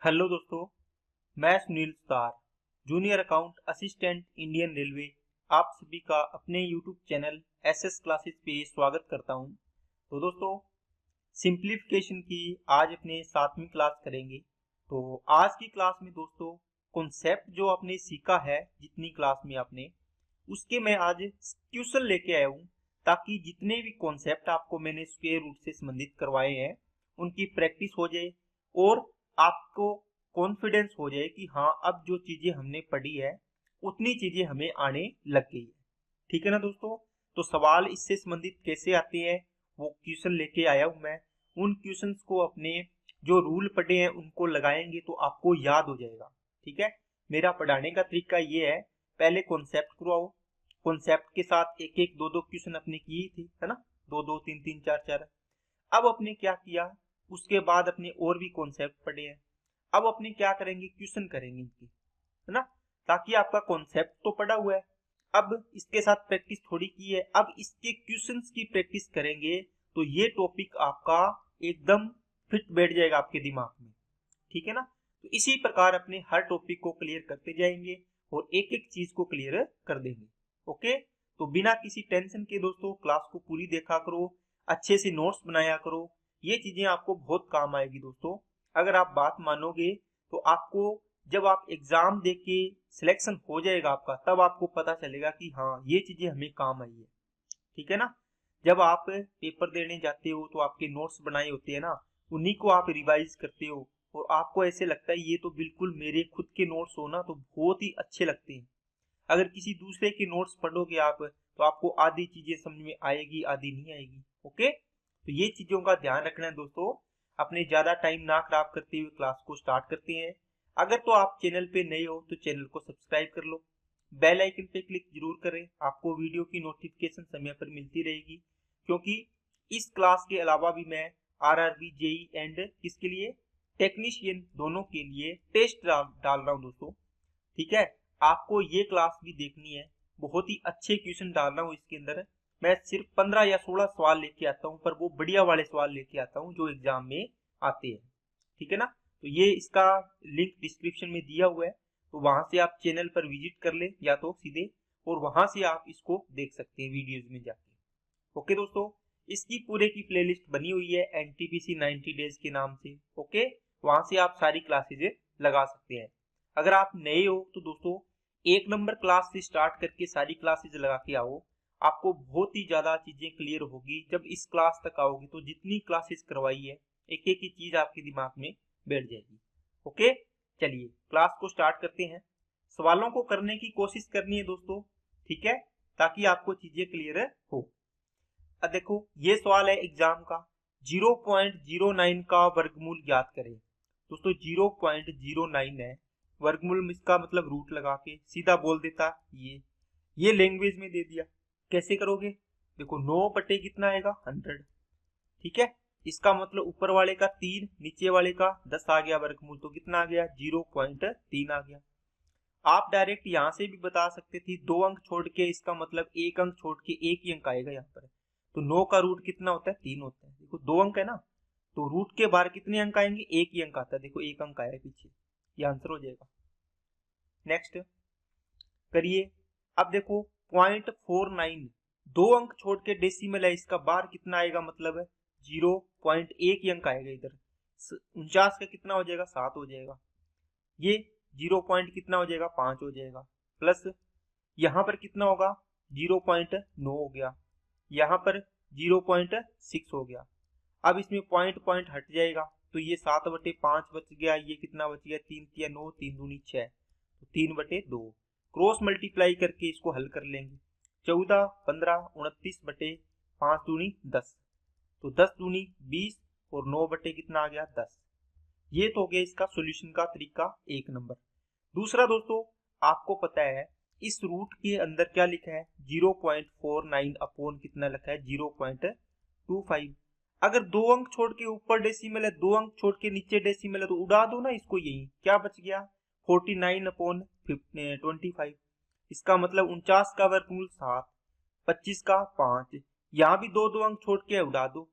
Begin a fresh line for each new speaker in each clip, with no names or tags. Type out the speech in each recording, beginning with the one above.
Hello दोस्तों, मैं Sunil Sutar, junior account assistant Indian railway, आप सभी का अपने यूट्यूब चैनल एसएस क्लासेस पे स्वागत करता हूं। तो दोस्तों, सिंप्लीफिकेशन की आज अपने 7वीं क्लास करेंगे। तो आज की क्लास में दोस्तों कॉन्सेप्ट जो आपने सीखा है जितनी क्लास में आपने, उसके मैं आज क्वेश्चन लेके आया हूँ, ताकि जितने भी कॉन्सेप्ट आपको मैंने स्क्वायर रूट से संबंधित करवाए हैं उनकी प्रैक्टिस हो जाए और आपको कॉन्फिडेंस हो जाए कि हाँ, अब जो चीजें हमने पढ़ी है उतनी चीजें हमें आने लग गई है। ठीक है ना दोस्तों? तो सवाल इससे संबंधित कैसे आते हैं वो क्वेश्चन लेके आया हूं मैं। उन क्वेश्चंस को अपने जो रूल पढ़े हैं उनको लगाएंगे तो आपको याद हो जाएगा। ठीक है, मेरा पढ़ाने का तरीका ये है, पहले कॉन्सेप्ट करवाओ, कॉन्सेप्ट के साथ एक एक दो दो क्वेश्चन अपने किए थे, है ना, दो दो तीन तीन चार चार। अब अपने क्या किया, उसके बाद अपने और भी कॉन्सेप्ट पढ़े हैं। अब अपने क्या करेंगे, क्वेश्चन करेंगे इनकी, है ना, ताकि आपका कॉन्सेप्ट तो पढ़ा हुआ है, अब इसके साथ प्रैक्टिस थोड़ी की है, अब इसके क्वेश्चंस की प्रैक्टिस करेंगे तो ये टॉपिक आपका एकदम फिट बैठ जाएगा आपके दिमाग में। ठीक है ना? तो इसी प्रकार अपने हर टॉपिक को क्लियर करते जाएंगे और एक एक चीज को क्लियर कर देंगे। ओके, तो बिना किसी टेंशन के दोस्तों क्लास को पूरी देखा करो, अच्छे से नोट्स बनाया करो, ये चीजें आपको बहुत काम आएगी दोस्तों। अगर आप बात मानोगे तो आपको जब आप एग्जाम दे के सिलेक्शन हो जाएगा आपका, तब आपको पता चलेगा कि हाँ, ये चीजें हमें काम आई है। ठीक है ना? जब आप पेपर देने जाते हो तो आपके नोट्स बनाए होते हैं ना, उन्हीं को आप रिवाइज करते हो और आपको ऐसे लगता है ये तो बिल्कुल मेरे खुद के नोट्स हो ना, तो बहुत ही अच्छे लगते हैं। अगर किसी दूसरे के नोट्स पढ़ोगे आप तो आपको आधी चीजें समझ में आएगी, आधी नहीं आएगी। ओके, तो ये चीजों का ध्यान रखना है दोस्तों। अपने ज्यादा टाइम ना खराब करते हुए क्लास को स्टार्ट करते हैं। अगर तो आप चैनल पे नए हो तो चैनल को सब्सक्राइब कर लो, बेल आइकन पे क्लिक जरूर करें, आपको वीडियो की नोटिफिकेशन समय पर मिलती रहेगी। क्योंकि इस क्लास के अलावा भी मैं आरआरबी, जेई एंड किसके लिए, टेक्नीशियन, दोनों के लिए टेस्ट डाल रहा हूँ दोस्तों। ठीक है, आपको ये क्लास भी देखनी है, बहुत ही अच्छे क्वेश्चन डाल रहा हूँ इसके अंदर। मैं सिर्फ 15 या 16 सवाल लेके आता हूँ, पर वो बढ़िया वाले सवाल लेके आता हूँ जो एग्जाम में आते हैं। ठीक है ना? तो ये इसका लिंक डिस्क्रिप्शन में दिया हुआ है, तो वहां से आप चैनल पर विजिट कर ले या तो सीधे, और वहां से आप इसको देख सकते हैं वीडियोज में जाके। ओके दोस्तों, इसकी पूरे की प्लेलिस्ट बनी हुई है एनटीपीसी 90 डेज के नाम से। ओके, वहां से आप सारी क्लासेज लगा सकते हैं। अगर आप नए हो तो दोस्तों 1 नंबर क्लास से स्टार्ट करके सारी क्लासेज लगा के आओ, आपको बहुत ही ज्यादा चीजें क्लियर होगी। जब इस क्लास तक आओगे तो जितनी क्लासेस करवाई है एक एक ही चीज आपके दिमाग में बैठ जाएगी। ओके, चलिए क्लास को स्टार्ट करते हैं। सवालों को करने की कोशिश करनी है दोस्तों, ठीक है, ताकि आपको चीजें क्लियर हो। अब देखो, ये सवाल है एग्जाम का, 0.09 का वर्गमूल ज्ञात करें। दोस्तों 0.09 है, वर्गमूल इसका मतलब रूट लगा के सीधा बोल देता, ये लैंग्वेज में दे दिया। कैसे करोगे? देखो 9 बटे कितना आएगा, 100। ठीक है, इसका मतलब ऊपर वाले का 3, नीचे वाले का 10 आ गया वर्गमूल, तो कितना आ गया, 0.3 आ गया। आप डायरेक्ट यहां से भी बता सकते थे, 2 अंक छोड़ के, इसका मतलब 1 अंक छोड़ के 1 ही अंक आएगा यहाँ पर। तो 9 का रूट कितना होता है, 3 होता है। देखो 2 अंक है ना, तो रूट के बाहर कितने अंक आएंगे, 1 ही अंक आता है। देखो 1 अंक आया पीछे, ये आंसर हो जाएगा। नेक्स्ट करिए। अब देखो 0.49, 2 अंक छोड़ के डेसिमल है, इसका बाहर कितना आएगा, मतलब है 0.1 ही अंक आएगा इधर। 49 का कितना हो जाएगा, 7 हो जाएगा। ये 0 पॉइंट कितना हो जाएगा, 5 हो जाएगा। प्लस यहाँ पर कितना होगा, 0.9 हो गया, यहाँ पर 0.6 हो गया। अब इसमें पॉइंट पॉइंट हट जाएगा, तो ये 7/5 बच गया, ये कितना बच गया, 3 या 9, 3 दूनी 6, तो 3/2। क्रॉस मल्टीप्लाई करके इसको हल कर लेंगे, 14, 15, 29/5 दूनी 10, तो 10 दूनी 20 और 9 बटे कितना आ गया, 10। ये तो हो गया इसका सॉल्यूशन का तरीका 1 नंबर। दूसरा दोस्तों, आपको पता है इस रूट के अंदर क्या लिखा है, 0.49 अपॉन कितना लिखा है, 0.25। अगर 2 अंक छोड़ के ऊपर डेसिमल है, 2 अंक छोड़ के नीचे डेसिमल है, तो उड़ा दो ना इसको, यही क्या बच गया, 49/25। इसका मतलब 49 का वर्गमूल 7, 25 का 5, यहाँ भी 2 अंक छोड़ के उड़ा दो।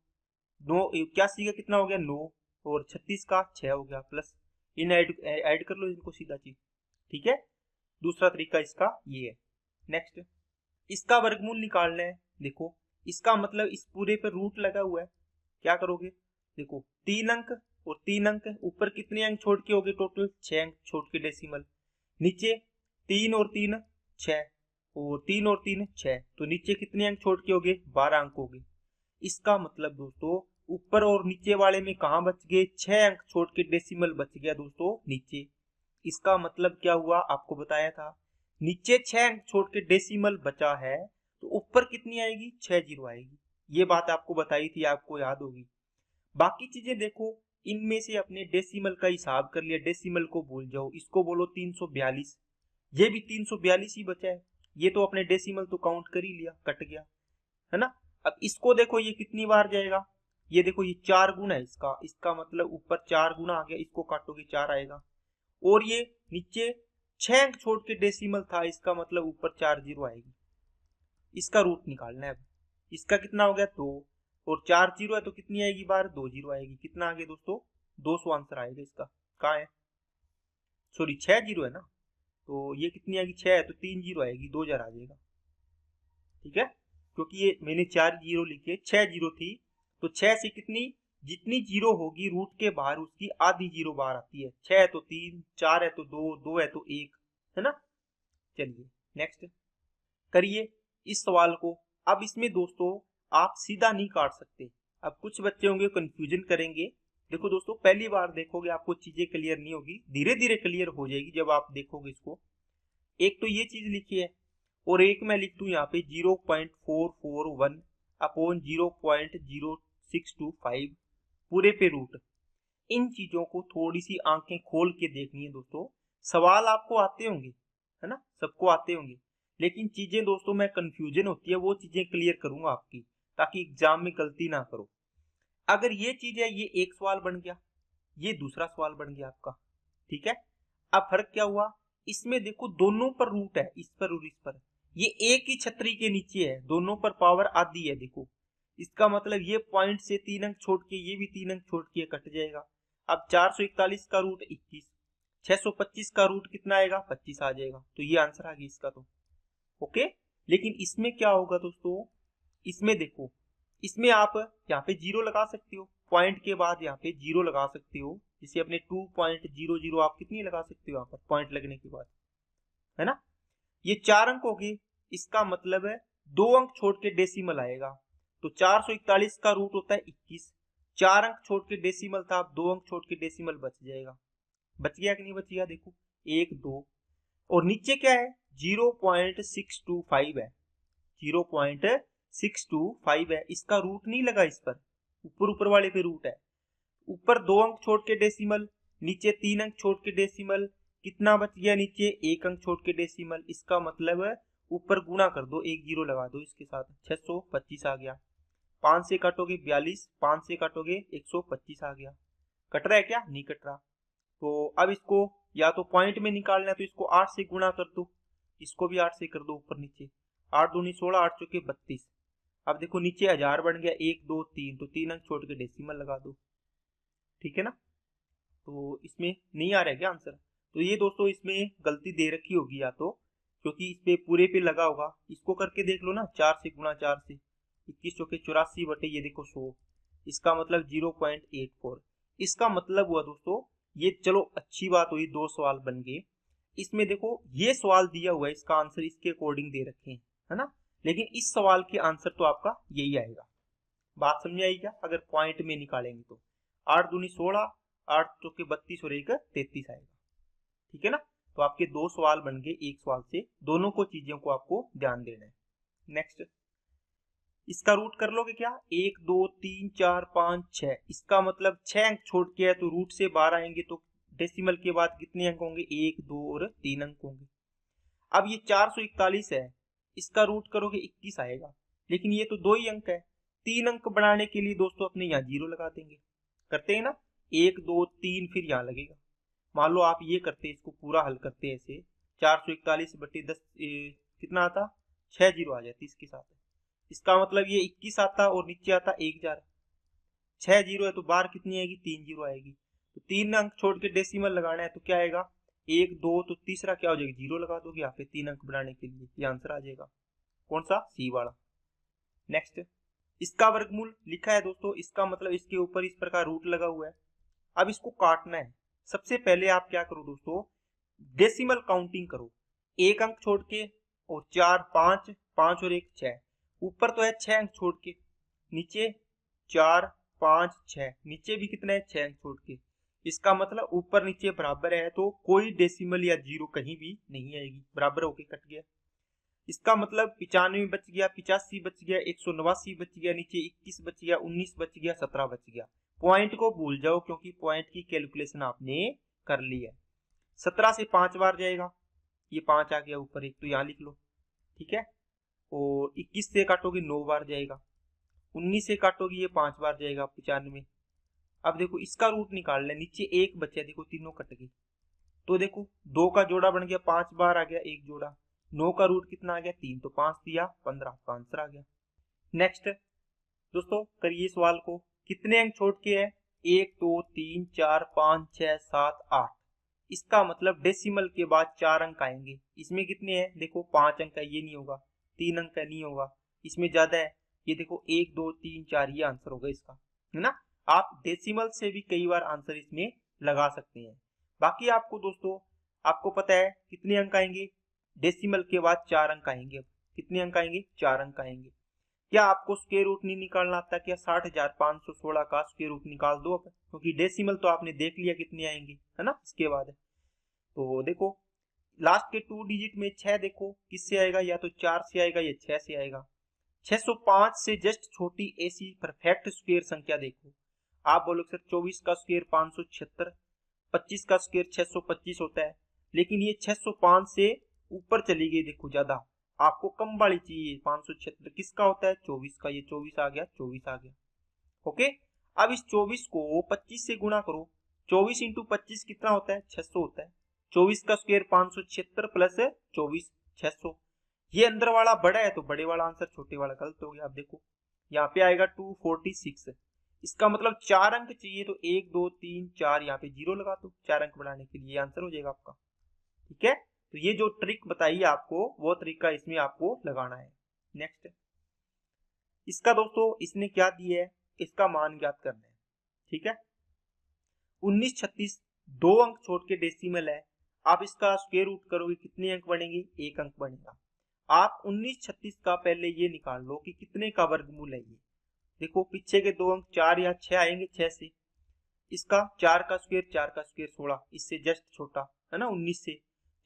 9 81 का कितना हो गया, 9, और 36 का 6 हो गया। प्लस इन ऐड कर लो इनको सीधा चीज, ठीक है। दूसरा तरीका इसका ये है। नेक्स्ट, इसका वर्गमूल निकालना है। देखो इसका मतलब इस पूरे पे रूट लगा हुआ है, क्या करोगे, देखो 3 अंक और 3 अंक, ऊपर कितने अंक छोड़ के होगे, टोटल 6 अंक छोड़ के डेसिमल, नीचे 3 और 3 6 और 3 और 3 6, तो नीचे कितने अंक छोड़ के होगे, 12 अंक होगे। इसका मतलब दोस्तों ऊपर और नीचे वाले में कहाँ बच गए, 6 अंक छोड़ के डेसिमल बच गया दोस्तों नीचे। इसका मतलब क्या हुआ, आपको बताया था, नीचे 6 अंक छोड़ के डेसिमल बचा है तो ऊपर कितनी आएगी, 6 जीरो आएगी। ये बात आपको बताई थी, आपको याद होगी। बाकी चीजें देखो, इनमें से अपने डेसिमल का हिसाब कर लिया, डेसिमल को भूल जाओ, इसको बोलो 342, ये भी 342 ही बचा है। ये तो अपने डेसिमल तो काउंट कर ही लिया, कट गया, है ना। अब इसको देखो ये कितनी बार जाएगा, ये देखो ये 4 गुना है इसका, इसका मतलब ऊपर 4 गुना आ गया, इसको काटोगे 4 आएगा। और ये नीचे 6 अंक छोड़ के डेसिमल था, इसका मतलब ऊपर 4 जीरो आएगी। इसका रूट निकालना है। इसका कितना हो गया 2, और 4 जीरो है तो कितनी आएगी बार, 2 जीरो आएगी। कितना आ गया दोस्तों, 200 आंसर आएगा इसका। कहाँ है, सॉरी 6 जीरो है ना, तो ये कितनी आएगी, 6 है तो 3 जीरो आएगी, 2000 आ जाएगा, ठीक है। क्योंकि ये मैंने 4 जीरो लिखे, 6 जीरो थी, तो 6 से कितनी, जितनी जीरो होगी रूट के बाहर उसकी आधी जीरो बाहर आती है। 6 है तो 3, 4 है तो 2, 2 है तो 1, है ना। चलिए नेक्स्ट करिए इस सवाल को। अब इसमें दोस्तों आप सीधा नहीं काट सकते, अब कुछ बच्चे होंगे कंफ्यूजन करेंगे। देखो दोस्तों पहली बार देखोगे आपको चीजें क्लियर नहीं होगी, धीरे धीरे क्लियर हो जाएगी जब आप देखोगे इसको। एक तो ये चीज लिखी है, और एक मैं लिख दूं यहाँ पे 0.441 अपॉन 0.0625 पूरे पे रूट। इन चीजों को थोड़ी सी आंखें खोल के देखनी है दोस्तों। सवाल आपको आते होंगे, है ना, सबको आते होंगे, लेकिन चीजें दोस्तों मैं कंफ्यूजन होती है वो चीजें क्लियर करूंगा आपकी, ताकि एग्जाम में गलती ना करो। अगर ये चीज है, ये एक सवाल बन गया, ये दूसरा सवाल बन गया आपका, ठीक है। अब फर्क क्या हुआ, इसमें देखो दोनों पर रूट है, इस पर और इस पर, ये एक ही छतरी के नीचे है, दोनों पर पावर आधी है। देखो इसका मतलब ये पॉइंट से 3 अंक छोड़ के, ये भी 3 अंक छोड़ के कट जाएगा। अब 441 का रूट 21, 625 का रूट कितना आएगा, 25 आ जाएगा, तो ये आंसर आ गया इसका तो, ओके। लेकिन इसमें क्या होगा दोस्तों, इसमें देखो, इसमें आप यहाँ पे जीरो लगा सकते हो, पॉइंट के बाद यहाँ पे जीरो लगा सकते हो, जिसे अपने 2.00 आप कितनी लगा सकते हो यहाँ पर पॉइंट लगने के बाद, है ना। ये 4 अंक हो गए, इसका मतलब है 2 अंक छोड़ के डेसिमल आएगा, तो 441 का रूट होता है 21, 4 अंक छोड़ के डेसिमल था, अब 2 अंक छोड़ के डेसिमल बच जाएगा। बच गया कि नहीं बच गया, देखो 1 2, और नीचे क्या है 0.625 है, 0.625 है, इसका रूट नहीं लगा इस पर, ऊपर ऊपर वाले पे रूट है। ऊपर 2 अंक छोड़ के डेसिमल, नीचे 3 अंक छोड़ के डेसिमल, कितना बच गया नीचे 1 अंक छोड़ के डेसिमल। इसका मतलब है ऊपर गुणा कर दो, एक जीरो लगा दो इसके साथ, 625 आ गया। 5 से काटोगे 42, 5 से काटोगे 125 आ गया। कट रहा है क्या, नहीं कट रहा। तो अब इसको या तो पॉइंट में निकालना है तो इसको 8 से गुणा कर दो, इसको भी 8 से कर दो ऊपर नीचे, 8 दूनी 16, 8 चौके 32। अब देखो नीचे 1000 बन गया, 1 2 3, तो 3 अंक छोड़ के डेसिमल लगा दो, ठीक है ना। तो इसमें नहीं आ रहा है क्या आंसर, तो ये दोस्तों इसमें गलती दे रखी होगी या तो, क्योंकि इस पे पूरे पे लगा होगा। इसको करके देख लो ना, 4 से गुणा 4 से, 21 चौके 84 बटे ये देखो 100, इसका मतलब 0.84। इसका मतलब हुआ दोस्तों ये, चलो अच्छी बात हुई, 2 सवाल बन गए। इसमें देखो ये सवाल दिया हुआ है, इसका आंसर इसके अकॉर्डिंग दे रखे हैं, है ना, लेकिन इस सवाल के आंसर तो आपका यही आएगा। बात समझ आई क्या, अगर पॉइंट में निकालेंगे तो 8 दूनी 16, 8 चौके 32 और 1 33 आएगा, ठीक है ना। तो आपके 2 सवाल बन गए एक सवाल से, दोनों को चीजों को आपको ध्यान देना है। नेक्स्ट, इसका रूट कर लोगे क्या, 1 2 3 4 5 6, इसका मतलब 6 अंक छोड़ के है तो रूट से 12 आएंगे, तो डेसिमल के बाद कितने अंक होंगे, 1 2 और 3 अंक होंगे। अब ये 441 है, इसका रूट करोगे 21 आएगा, लेकिन ये तो 2 ही अंक है। 3 अंक बनाने के लिए दोस्तों अपने यहाँ जीरो लगा देंगे, करते हैं ना, 1 2 3 फिर यहाँ लगेगा। मान लो आप ये करते, इसको पूरा हल करते ऐसे, 441 बटे 10 कितना आता, 6 जीरो आ जाती इसके साथ। इसका मतलब ये 21 आता और नीचे आता 1000, 6 जीरो है तो बाहर कितनी आएगी, 3 जीरो आएगी। तो 3 अंक छोड़ के डेसिमल लगाना है तो क्या आएगा 1 2, तो तीसरा क्या हो जाएगा 0 लगा दोगे यहाँ पे 3 अंक बनाने के लिए, ये आंसर आ जाएगा। कौन सा? सी वाला। नेक्स्ट, इसका वर्गमूल लिखा है दोस्तों, इसका मतलब इसके ऊपर इस प्रकार रूट लगा हुआ है। अब इसको काटना है। सबसे पहले आप क्या करो दोस्तों, डेसिमल काउंटिंग करो, 1 अंक छोड़ के, और 4 5 5 और 1 6, ऊपर तो है 6 अंक छोड़ के, नीचे 4 5 6, नीचे भी कितना है 6 अंक छोड़ के। इसका मतलब ऊपर नीचे बराबर है तो कोई डेसिमल या जीरो कहीं भी नहीं आएगी, बराबर होके कट गया। इसका मतलब 95 बच गया, 85 बच गया, 189 बच गया, नीचे 21 बच गया, 19 बच गया, 17 बच गया। पॉइंट को भूल जाओ क्योंकि पॉइंट की कैलकुलेशन आपने कर ली है। 17 से 5 बार जाएगा, ये 5 आ गया ऊपर एक, तो यहाँ लिख लो, ठीक है। और 21 से काटोगे 9 बार जाएगा, 19 से काटोगे ये 5 बार जाएगा 95। अब देखो इसका रूट निकाल ले, नीचे 1 बचा, देखो तीनों कट गए, तो देखो 2 का जोड़ा बन गया, 5 बार आ गया एक जोड़ा, 9 का रूट कितना आ गया 3, तो 5 दिया 15 का आंसर आ गया। नेक्स्ट दोस्तों करिए सवाल को, कितने अंक छोड़ के है 1 2 3 4 5 6 7 8, इसका मतलब डेसिमल के बाद 4 अंक आएंगे। इसमें कितने हैं देखो 5 अंक है, ये नहीं होगा, 3 अंक का नहीं होगा, इसमें ज्यादा है, ये देखो 1 2 3 4, ये आंसर होगा इसका, है ना। आप डेसिमल से भी कई बार आंसर इसमें लगा सकते हैं। बाकी आपको दोस्तों, आपको पता है कितने अंक आएंगे, डेसिमल के बाद 4 अंक आएंगे। अब कितने अंक आएंगे 4 अंक आएंगे। क्या आपको स्क्वायर रूट नहीं निकालना आता? क्या 60,516 का स्क्वायर रूट निकाल दो अब, क्योंकि डेसिमल तो आपने देख लिया कितने आएंगे, है ना। इसके बाद तो देखो लास्ट के 2 डिजिट में 6 देखो किससे आएगा, या तो 4 से आएगा या 6 से आएगा। 605 से जस्ट छोटी ऐसी परफेक्ट स्क्वायर संख्या देखो, आप बोलोगे सर 24 का स्क्वायर 576, 25 का स्क्वायर 625 होता है, लेकिन ये 605 से ऊपर चली गई, देखो ज्यादा, आपको कम वाली चाहिए। 576 किसका होता है 24 का, ये 24 आ गया, 24 आ गया। ओके, अब इस 24 को 25 से गुणा करो, 24 इंटू 25 कितना होता है 600 होता है। 24 का स्क्वायर 576 प्लस 24 600, ये अंदर वाला बड़ा है तो बड़े वाला आंसर, छोटे वाला गलत हो गया। आप देखो यहाँ पे आएगा 246, इसका मतलब 4 अंक चाहिए, तो 1 2 3 4, यहाँ पे 0 लगा दो 4 अंक बढ़ाने के लिए, आंसर हो जाएगा आपका, ठीक है। तो ये जो ट्रिक बताई आपको, वो तरीका इसमें आपको लगाना है। नेक्स्ट, इसका दोस्तों इसने क्या दिया है, इसका मान ज्ञात करना है, ठीक है। 1936 2 अंक छोड़ के डेसिमल है, आप इसका स्क्वायर रूट करोगे कितने अंक बनेंगे, 1 अंक बनेगा। आप 1936 का पहले ये निकाल लो कि कितने का वर्गमूल है ये। देखो पीछे के 2 अंक 4 या 6 आएंगे, 6 से, इसका 4 का स्क्वायर 16, इससे जस्ट छोटा है ना 19 से,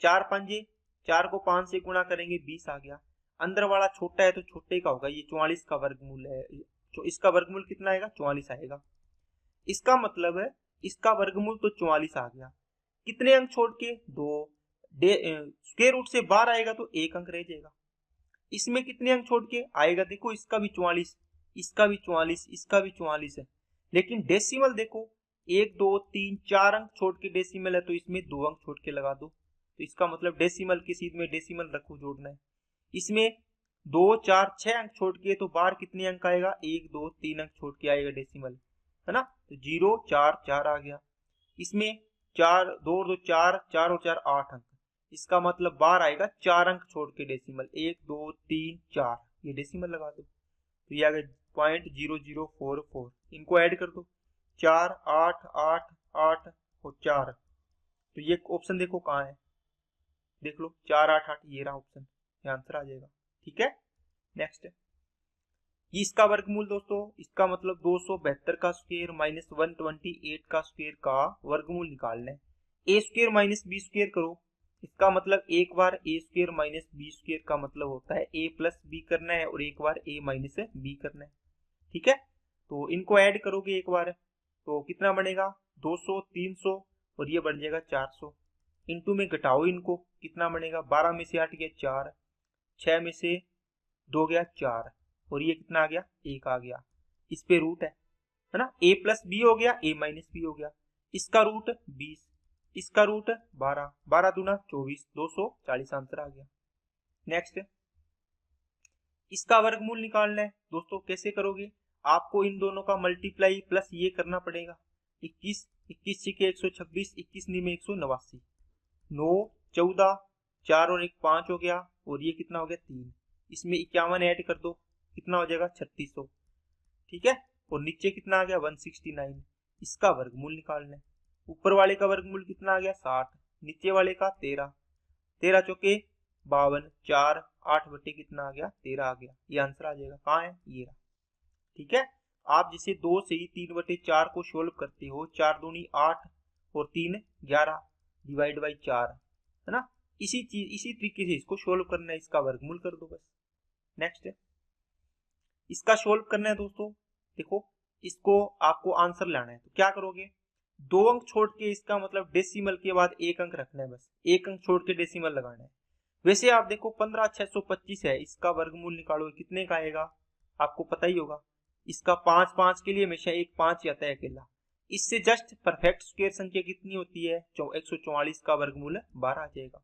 4 पंजे, 4 को 5 से गुणा करेंगे 20 आ गया। अंदर वाला छोटा है तो छोटे का होगा, ये 44 का वर्गमूल है, तो इसका वर्गमूल कितना आएगा 44 आएगा। इसका मतलब है इसका वर्गमूल तो 44 आ गया, कितने अंक छोड़ के 2, स्क्वायर रूट से बाहर आएगा तो 1 अंक रह जाएगा। इसमें कितने अंक छोड़ के आएगा, देखो इसका भी 44, इसका भी 44, इसका भी 44 है, लेकिन डेसिमल देखो 1 2 3 4 अंक छोड़ के डेसिमल है, तो इसमें 2 अंक छोड़ के लगा दो, तो इसका मतलब डेसिमल की सीध में डेसिमल रखो, जोड़ना है। इसमें 2 4 6 अंक छोड़ के, तो बाहर कितने अंक आएगा 1 2 3 अंक छोड़ के आएगा डेसिमल, है ना, तो 0 4 4 आ गया। इसमें 4 2 2 4 4 और 4 8 अंक, इसका मतलब बाहर आएगा 4 अंक छोड़ के डेसिमल, 1 2 3 4, ये डेसिमल लगा दो, तो ये आ गया 0.0044, इनको ऐड कर दो, 4 8 8 8 और 4, तो ये ऑप्शन देखो कहाँ है, देख लो 4 8 8, ये रहा ऑप्शन, ये आंसर आ जाएगा, ठीक है। नेक्स्ट, ये इसका वर्गमूल दोस्तों, इसका मतलब 272 का स्क्वायर माइनस 128 का स्क्वायर का वर्गमूल निकालना है। A square minus B square करो, इसका मतलब एक बार ए स्क्वायर माइनस बी स्क्वायर का मतलब होता है ए प्लस बी करना है, और एक बार ए माइनस बी करना है, ठीक है। तो इनको ऐड करोगे एक बार तो कितना बनेगा 200 300, और ये बन जाएगा 400, इंटू में घटाओ इनको, कितना बनेगा 12 में से 8 गया 4, 6 में से 2 गया 4, और ये कितना आ गया 1 आ गया। इस पे रूट है ना, a प्लस बी हो गया, a माइनस बी हो गया, इसका रूट 20, इसका रूट 12, 12 दूना 24, 240 आंसर आ गया। नेक्स्ट, इसका वर्गमूल निकालना है दोस्तों, कैसे करोगे, आपको इन दोनों का मल्टीप्लाई प्लस ये करना पड़ेगा, 21 21 छक्के 126, 21 नी में 189, 9 14, 4 और 1 5 हो गया, और ये कितना हो गया 3, इसमें 51 ऐड कर दो, कितना हो जाएगा 3600, ठीक है। और नीचे कितना आ गया 169, इसका वर्गमूल निकालना है। ऊपर वाले का वर्गमूल कितना आ गया 60, नीचे वाले का 13, 13 चौके 52, 4 8 बटे कितना आ गया 13 आ गया, ये आंसर आ जाएगा। कहाँ है ये रहा, ठीक है। आप जिसे 2 से ही 3/4 को सोल्व करते हो, 4 दूनी 8 और 3 11 डिवाइड बाई 4, है ना। इसी तरीके से इसको सोल्व करना है, इसका वर्गमूल कर दो बस। नेक्स्ट इसका सोल्व करना है दोस्तों, देखो इसको आपको आंसर लाना है, तो क्या करोगे, 2 अंक छोड़ के, इसका मतलब डेसिमल के बाद 1 अंक रखना है, बस 1 अंक छोड़ के डेसिमल लगाना है। वैसे आप देखो 15625 है, इसका वर्गमूल निकालो कितने का आएगा, आपको पता ही होगा। इसका 5 5 के लिए हमेशा एक 5 आता है अकेला। इससे जस्ट परफेक्ट स्क्वायर संख्या कितनी होती है, 144 का वर्गमूल 12 आ जाएगा,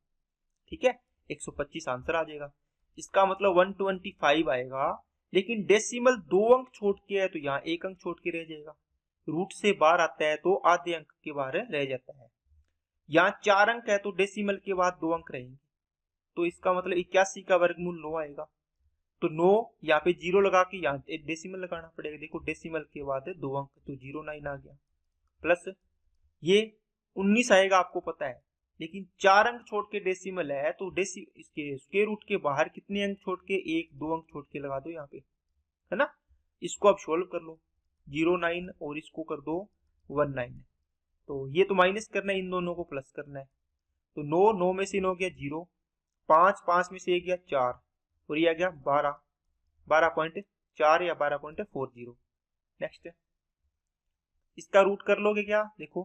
ठीक है। 125 आंसर आ जाएगा, इसका मतलब 125 आएगा। लेकिन डेसिमल 2 अंक छोड़ के है, तो यहाँ 1 अंक छोड़ के रह जाएगा। रूट से बाहर आता है तो आधे अंक के बाहर रह जाता है। यहाँ 4 अंक है तो डेसिमल के बाद 2 अंक रहेंगे, तो इसका मतलब 81 का वर्गमूल 9 आएगा। तो 9 यहाँ पे 0 लगा के यहाँ एक डेसिमल लगाना पड़ेगा। देखो डेसिमल के बाद 2 अंक, तो 09 आ गया, प्लस ये 19 आएगा, आपको पता है। लेकिन 4 अंक छोड़ के डेसिमल है, तो इसके स्क्वायर रूट के बाहर कितने अंक छोड़ के, 1 2 अंक छोड़ के लगा दो यहाँ पे, है ना। इसको अब सोल्व कर लो, 09 और इसको कर दो 19, तो ये तो माइनस करना है, इन दोनों को प्लस करना है। तो 9 9 में से 9 गया 0, 5 5 में से 1 गया 4, और ये आ गया 12.4 या 12.40। नेक्स्ट इसका रूट कर लोगे क्या, देखो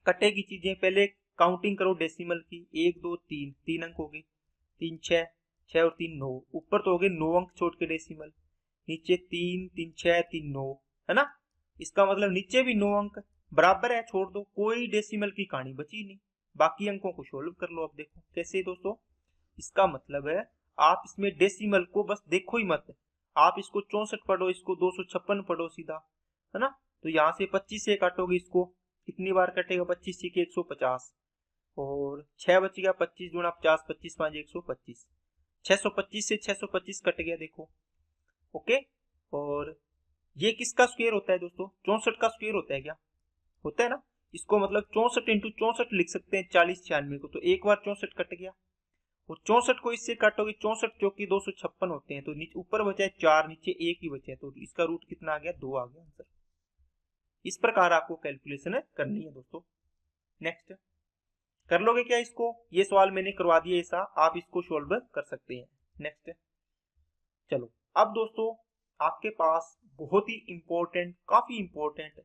कटेगी चीजें, पहले काउंटिंग करो डेसिमल की, 1 2 3, 3 अंक हो गए, 3 6, 6 और 3 9, ऊपर तो हो गए 9 अंक छोड़ के डेसिमल, नीचे 3 3 6 3 9, है ना। इसका मतलब नीचे भी 9 अंक बराबर है, छोड़ दो, कोई डेसिमल की कहानी बची नहीं। बाकी अंकों को सोल्व कर लो। अब देखो कैसे दोस्तों, इसका मतलब है आप इसमें डेसिमल को बस देखो ही मत, आप इसको 64 पढ़ो, इसको 256 पढ़ो सीधा, है ना। तो यहाँ से 25 से काटोगे, इसको कितनी बार कटेगा, 25 से 150, और 6 बच गया, 25 गुणा 50, 25 5 125, 625 से 625 कट गया, देखो ओके। और ये किसका स्क्वायर होता है दोस्तों, 64 का स्क्वायर होता है क्या, होता है ना। इसको मतलब 64 इंटू 64 लिख सकते हैं 40 96 को, तो एक बार 64 कट गया, और 64 को इससे काटोगे, 64 चौकी 256 होते हैं, तो नीचे ऊपर बचा है 4, नीचे 1 ही बचा है, तो इसका रूट कितना आ गया 2 आ गया आंसर। इस प्रकार आपको कैलकुलेशन करनी है दोस्तों। नेक्स्ट कर लोगे क्या इसको, ये सवाल मैंने करवा दिया ऐसा, आप इसको सोल्व कर सकते हैं। नेक्स्ट चलो अब दोस्तों आपके पास बहुत ही इंपॉर्टेंट, काफी इंपॉर्टेंट,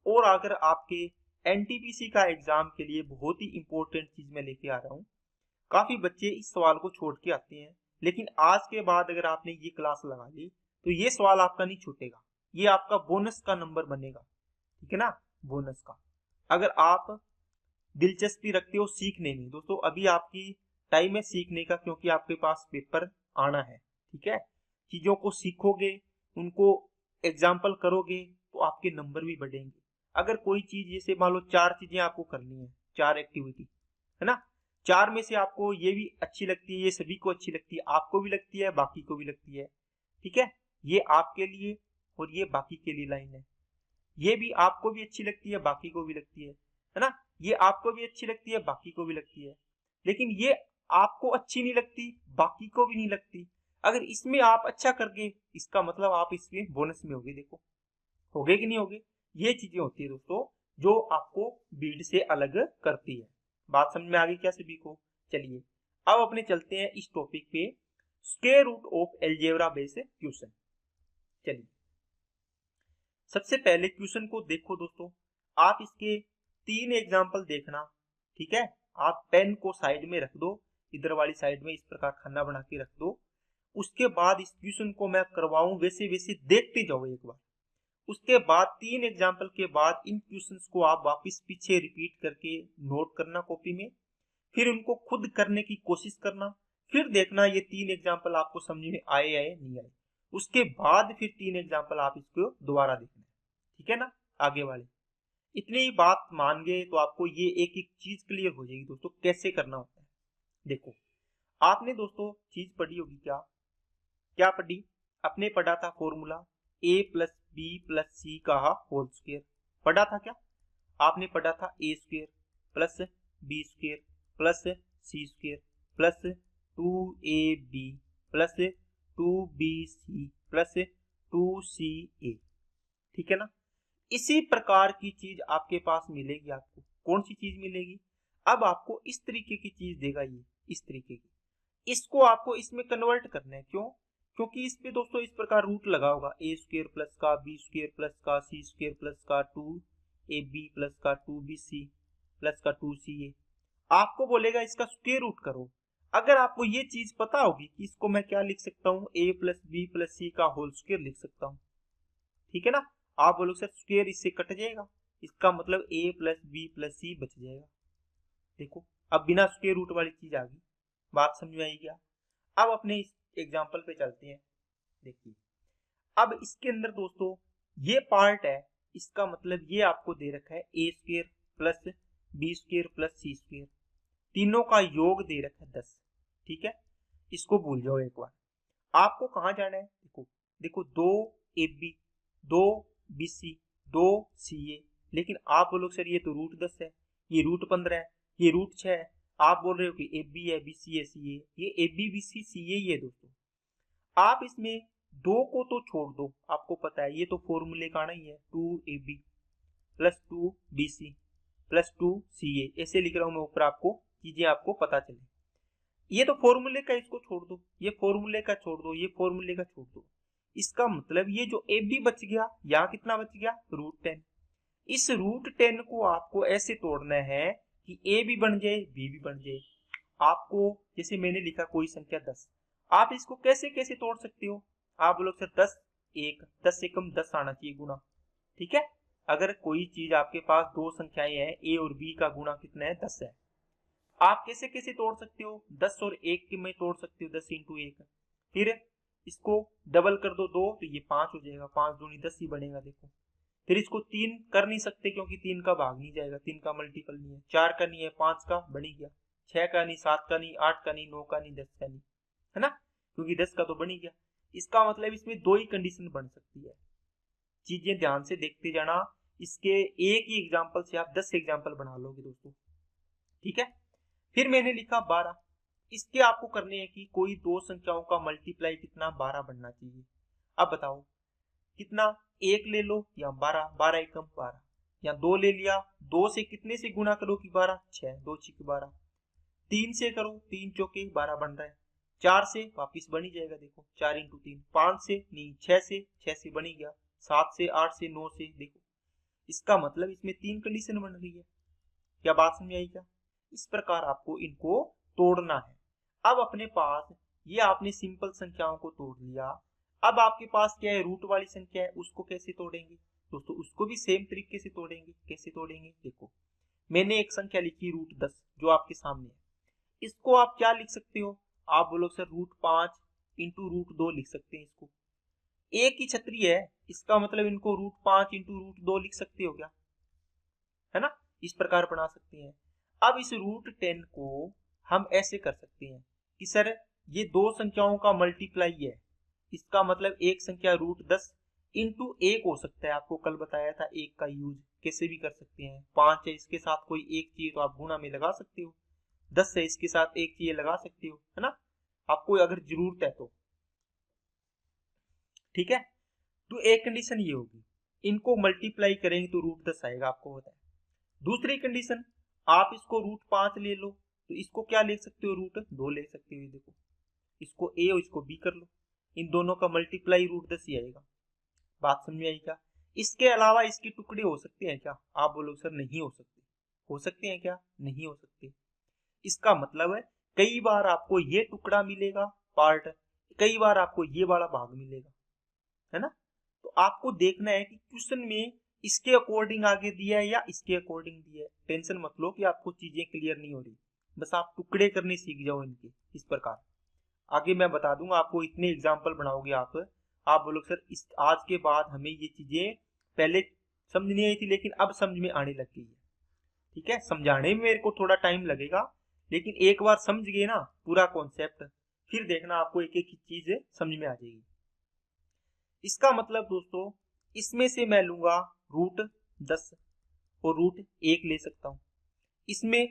और अगर आपके एनटीपीसी का एग्जाम के लिए बहुत ही इंपॉर्टेंट चीज मैं लेके आ रहा हूँ। काफी बच्चे इस सवाल को छोड़ के आते हैं, लेकिन आज के बाद अगर आपने ये क्लास लगा ली तो ये सवाल आपका नहीं छूटेगा, ये आपका बोनस का नंबर बनेगा, ठीक है ना, बोनस का। अगर आप दिलचस्पी रखते हो सीखने में दोस्तों, अभी आपकी टाइम है सीखने का, क्योंकि आपके पास पेपर आना है, ठीक है। चीजों को सीखोगे, उनको एग्जाम्पल करोगे, तो आपके नंबर भी बढ़ेंगे। अगर कोई चीज जैसे मान लो 4 चीजें आपको करनी है, 4 एक्टिविटी, है ना, 4 में से आपको ये भी अच्छी लगती है, ये सभी को अच्छी लगती है, आपको भी लगती है, बाकी को भी लगती है, ठीक है। ये आपके लिए और ये बाकी के लिए लाइन है, ये भी आपको भी अच्छी लगती है, बाकी को भी लगती है ना, ये आपको भी अच्छी लगती है, बाकी को भी लगती है। लेकिन ये आपको अच्छी नहीं लगती, बाकी को भी नहीं लगती, अगर इसमें आप अच्छा करके, इसका मतलब आप इसमें बोनस में होगे, देखो होगे कि नहीं होगे। ये चीजें होती है दोस्तों जो आपको भीड़ से अलग करती है। बात समझ में आ गई क्या सभी को। चलिए अब अपने चलते हैं इस टॉपिक पे, square root of algebra based question. चलिए सबसे पहले क्वेश्चन को देखो दोस्तों, आप इसके 3 एग्जाम्पल देखना, ठीक है। आप पेन को साइड में रख दो, इधर वाली साइड में इस प्रकार खाना बना के रख दो। उसके बाद इस क्वेश्चन को मैं करवाऊं वैसे वैसे देखते जाओ एक बार। उसके बाद 3 एग्जाम्पल के बाद इन क्वेश्चंस को आप वापस पीछे रिपीट करके नोट करना कॉपी में, फिर उनको खुद करने की कोशिश करना, फिर देखना ये 3 एग्जाम्पल आपको समझ में आए या नहीं आए। उसके बाद फिर 3 एग्जाम्पल आप इसको दोबारा देखना, ठीक है ना, आगे वाले। इतनी ही बात मान गए तो आपको ये एक एक चीज क्लियर हो जाएगी दोस्तों कैसे करना होता है। देखो, आपने दोस्तों चीज पढ़ी होगी, क्या क्या पढ़ी, अपने पढ़ा था formula a plus B plus C का होल स्क्वायर। पढ़ा था क्या, आपने पढ़ा था A square plus B square plus C square plus 2ab plus 2bc plus 2ca। ठीक है ना। इसी प्रकार की चीज आपके पास मिलेगी। आपको कौन सी चीज मिलेगी, अब आपको इस तरीके की चीज देगा, ये इस तरीके की, इसको आपको इसमें कन्वर्ट करना है। क्यों, क्योंकि इस पे दोस्तों इस प्रकार रूट लगा होगा, ए स्क्वायर प्लस का बी स्क्वायर प्लस का सी स्क्वायर प्लस का 2ab प्लस का 2bc प्लस का 2ca। आपको बोलेगा इसका स्क्वायर रूट करो। अगर आपको ये चीज पता होगी कि इसको मैं क्या लिख सकता हूँ, a plus B plus C का होल स्क्वायर लिख सकता हूँ। ठीक है ना। आप बोलो सर स्क्वायर इससे कट जाएगा, इसका मतलब a प्लस बी प्लस सी बच जाएगा। देखो, अब बिना स्क्वायर रूट वाली चीज आ गई, बात समझ में आई क्या। अब अपने इस एग्जाम्पल पे चलते हैं। देखिए, अब इसके अंदर दोस्तों ये पार्ट है, इसका मतलब ये आपको दे रखा है A square plus B square plus C square, तीनों का योग दे रखा है 10। ठीक है, इसको भूल जाओ एक बार। आपको कहाँ जाना है, देखो देखो 2ab 2bc 2ca, लेकिन आप बोलो सर ये तो रूट 10 है, ये रूट 15 है, ये रूट 6 है। आप बोल रहे हो कि ab है bc है ca, ये ab bc ca ही है दोस्तों। आप इसमें दो को तो छोड़ दो, आपको पता है ये तो फॉर्मूले का आना ही है, 2ab plus 2bc plus 2ca, ऐसे लिख रहा हूं मैं ऊपर, आपको चीजें आपको पता चले। ये तो फॉर्मूले का, इसको छोड़ दो, ये फॉर्मूले का छोड़ दो, ये फॉर्मूले का छोड़ दो। इसका मतलब ये जो ए बी बच गया, यहाँ कितना बच गया, √10। इस √10 को आपको ऐसे तोड़ना है कि ए भी बन जाए बी भी बन जाए। आपको जैसे मैंने लिखा कोई संख्या 10, आप इसको कैसे कैसे तोड़ सकते हो। आप बोलो सर 10 10 से कम 10 आना चाहिए गुना। ठीक है, अगर कोई चीज आपके पास दो संख्याएं हैं, ए और बी का गुणा कितना है, 10 है। आप कैसे कैसे तोड़ सकते हो, 10 और 1 के में तोड़ सकते हो, 10 इंटू 1। फिर इसको डबल कर दो 2, तो ये 5 हो जाएगा, 5 दूनी 10 ही बनेगा। देखो, फिर इसको 3 कर नहीं सकते क्योंकि 3 का भाग नहीं जाएगा, 3 का मल्टीपल नहीं है, 4 का नहीं है, 5 का बन ही गया, 6 का नहीं, 7 का नहीं, 8 का नहीं, 9 का नहीं, 10 का नहीं, है ना, क्योंकि 10 का तो बन ही गया। इसका मतलब इसमें दो ही कंडीशन बन सकती है। चीजें ध्यान से देखते जाना, इसके एक ही एग्जाम्पल से आप 10 एग्जाम्पल बना लोगे दोस्तों। ठीक है, फिर मैंने लिखा 12। इसके आपको करने हैं कि कोई दो संख्याओं का मल्टीप्लाई कितना, 12 बनना चाहिए। अब बताओ कितना, 1 ले लो या 12, 12 एकम 12, या 2 ले लिया, 2 से कितने से गुना करो कि 12, 6, 2 6 12, 3 से करो, 3 चौके 12 बन रहा है, 4 से वापिस बन ही जाएगा। देखो 4 इंटू 3, 5 से नहीं, 6 से बन ही गया, 7 से, 8 से, 9 से। देखो, इसका मतलब इसमें 3 कंडीशन बन रही है। क्या बात समझ आई क्या। इस प्रकार आपको इनको तोड़ना है। अब अपने पास ये आपने सिंपल संख्याओं को तोड़ लिया। अब आपके पास क्या है, रूट वाली संख्या है, उसको कैसे तोड़ेंगे दोस्तों, उसको भी सेम तरीके से तोड़ेंगे। कैसे तोड़ेंगे, देखो मैंने एक संख्या लिखी √10 जो आपके सामने है, इसको आप क्या लिख सकते हो, आप बोलो सर √5 इंटू √2 लिख सकते हैं। इसको एक ही छतरी है, इसका मतलब इनको √5 इंटू √2 लिख सकते हो क्या, है ना, इस प्रकार बना सकते हैं। अब इस √10 को हम ऐसे कर सकते हैं कि सर ये दो संख्याओं का मल्टीप्लाई है, इसका मतलब एक संख्या √10 इंटू 1 हो सकता है। आपको कल बताया था एक का यूज कैसे भी कर सकते हैं। 5 है, इसके साथ कोई एक चाहिए तो आप गुणा में लगा सकते हो, 10 है, इसके साथ एक चाहिए लगा सकते हो, है ना, आपको अगर जरूरत है तो। ठीक है, तो एक कंडीशन ये होगी, इनको मल्टीप्लाई करेंगे तो √10 आएगा, आपको बताया। दूसरी कंडीशन, आप इसको √5 ले लो तो इसको क्या ले सकते हो, √2 ले सकते हो। देखो, इसको ए और इसको बी कर लो, इन दोनों का मल्टीप्लाई √10 ही आएगा। बात समझ में आई क्या। इसके अलावा इसके टुकड़े हो सकते हैं क्या, आप बोलो सर नहीं हो सकते। हो सकते हैं क्या, नहीं हो सकते। इसका मतलब है कई बार आपको ये टुकड़ा मिलेगा पार्ट, कई बार आपको ये वाला भाग मिलेगा, है ना। तो आपको देखना है कि क्वेश्चन में इसके अकॉर्डिंग आगे दिया है या इसके अकॉर्डिंग दिया है। टेंशन मत लो कि आपको चीजें क्लियर नहीं हो रही, बस आप टुकड़े करने सीख जाओ इनके। इस प्रकार आगे मैं बता दूंगा आपको, इतने एग्जाम्पल बनाओगे आप बोलोगे सर इस आज के बाद हमें ये चीजें पहले समझ नहीं आई थी, लेकिन अब समझ में आने लग गई है। ठीक है, समझाने में मेरे को थोड़ा टाइम लगेगा, लेकिन एक बार समझ गए ना पूरा कॉन्सेप्ट, फिर देखना आपको एक एक चीज समझ में आ जाएगी। इसका मतलब दोस्तों, इसमें से मैं लूंगा रूट 10 और रूट 1 ले सकता हूं। इसमें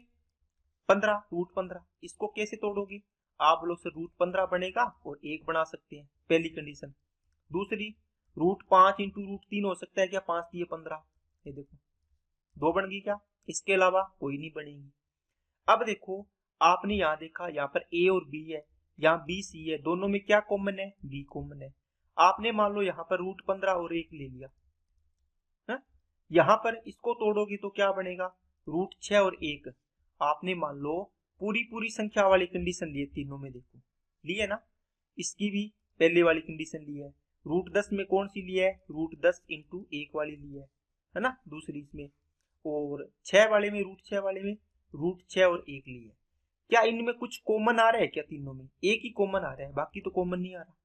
15, रूट 15, इसको कैसे तोड़ोगे आप लोग? से रूट 15 बनेगा और 1 बना सकते हैं, पहली कंडीशन। दूसरी, रूट 5 इंटू रूट 3 हो सकता है क्या? 5 दिए 15, ये देखो 2 बन गई क्या? इसके अलावा कोई नहीं बनेगी। अब देखो, आपने यहाँ देखा, यहाँ पर ए और बी है, यहाँ बी सी है, दोनों में क्या कॉमन है? बी कॉमन है। आपने मान लो यहाँ पर रूट 15 और 1 ले लिया है? यहाँ पर इसको तोड़ोगे तो क्या बनेगा? रूट 6 और 1। आपने मान लो पूरी पूरी संख्या वाली कंडीशन ली है, तीनों में देखो ली है ना। इसकी भी पहले वाली कंडीशन ली है। रूट 10 में कौन सी ली है? रूट 10 इंटू 1 वाली ली है ना, दूसरी इसमें। और 6 वाले में, रूट 6 वाले में रूट 6 और 1 ली है। क्या इनमें कुछ कॉमन आ रहा है क्या? तीनों में एक ही कॉमन आ रहा है, बाकी तो कॉमन नहीं आ रहा।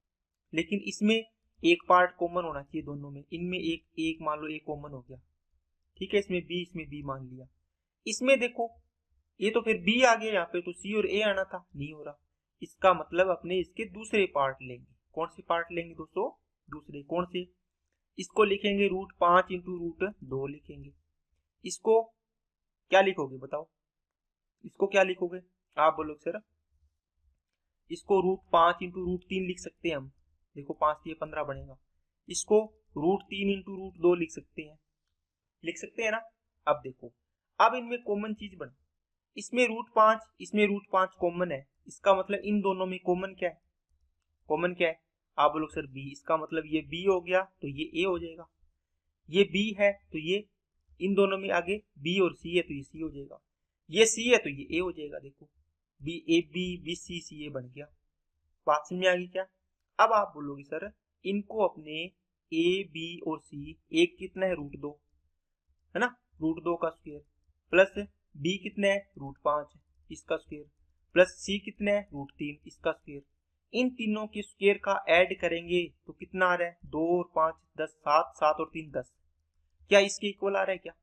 लेकिन इसमें एक पार्ट कॉमन होना चाहिए दोनों में। इनमें एक मान लो एक कॉमन हो गया, ठीक है, इसमें बी मान लिया। इसमें देखो, ये तो फिर बी आ गया, यहाँ पे तो सी और ए आना था, नहीं हो रहा। इसका मतलब अपने इसके दूसरे पार्ट लेंगे। कौन से पार्ट लेंगे दोस्तों? दूसरे। कौन से? इसको लिखेंगे रूट 5 इंटू रूट 2 लिखेंगे। इसको क्या लिखोगे बताओ? इसको क्या लिखोगे आप बोलो सर? इसको रूट 5 इंटू रूट 3 लिख सकते हैं हम। देखो 5 दिए 15 बनेगा। इसको रूट 3 इंटू रूट 2 लिख सकते हैं, लिख सकते हैं ना। अब देखो, अब इनमें कॉमन चीज बना। इसमें रूट 5, इसमें रूट 5 कॉमन है। इसका मतलब इन दोनों में कॉमन क्या है? कॉमन क्या है? आप बोलो सर बी। इसका मतलब ये बी हो गया तो ये ए हो जाएगा। ये बी है तो ये, इन दोनों में आगे बी और सी है तो ये सी हो जाएगा। ये सी है तो ये ए हो जाएगा। देखो B A B, B C C A बन गया। बात समझ में आ गई क्या? अब आप बोलोगे सर इनको अपने ए बी और सी, एक कितना है? रूट 2 है ना, रूट 2 का स्क्वायर, प्लस बी कितना है? रूट 5 इसका स्क्वायर, प्लस सी कितना है? रूट 3 इसका स्क्वायर। इन तीनों के स्क्वायर का ऐड करेंगे तो कितना आ रहा है? 2 और 5 10, 7, 7 और 3 10। क्या इसके इक्वल आ रहा है? क्या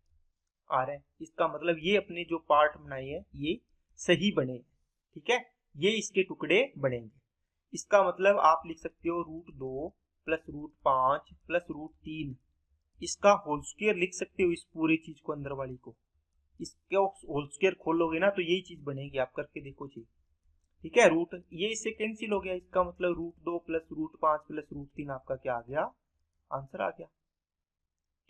आ रहा है? इसका मतलब ये अपने जो पार्ट बनाए हैं ये सही बने, ठीक है, ये इसके टुकड़े बनेंगे। इसका मतलब आप लिख सकते हो root 2 plus root 5 plus root 3, इसका होल स्क्वायर लिख सकते हो। इस पूरी चीज को, अंदर वाली को, इसके होल स्क्वायर खोलोगे ना तो यही चीज बनेगी। आप करके देखो जी, ठीक है। रूट ये इससे कैंसिल हो गया। इसका मतलब root 2 plus root 5 plus root 3 आपका क्या आ गया? आंसर आ गया।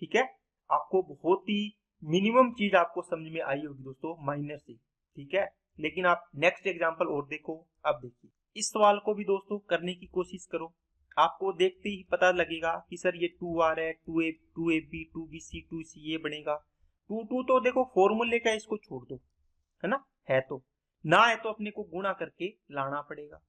ठीक है, आपको बहुत ही मिनिमम चीज आपको समझ में आई होगी दोस्तों, माइनर से। ठीक है, लेकिन आप नेक्स्ट एग्जांपल और देखो। अब देखिए, इस सवाल को भी दोस्तों करने की कोशिश करो। आपको देखते ही पता लगेगा कि सर ये 2 आ रहा है, 2ab 2bc 2ca बनेगा। 2 तो देखो फॉर्मूले का, इसको छोड़ दो, है ना, है तो ना, है तो अपने को गुणा करके लाना पड़ेगा।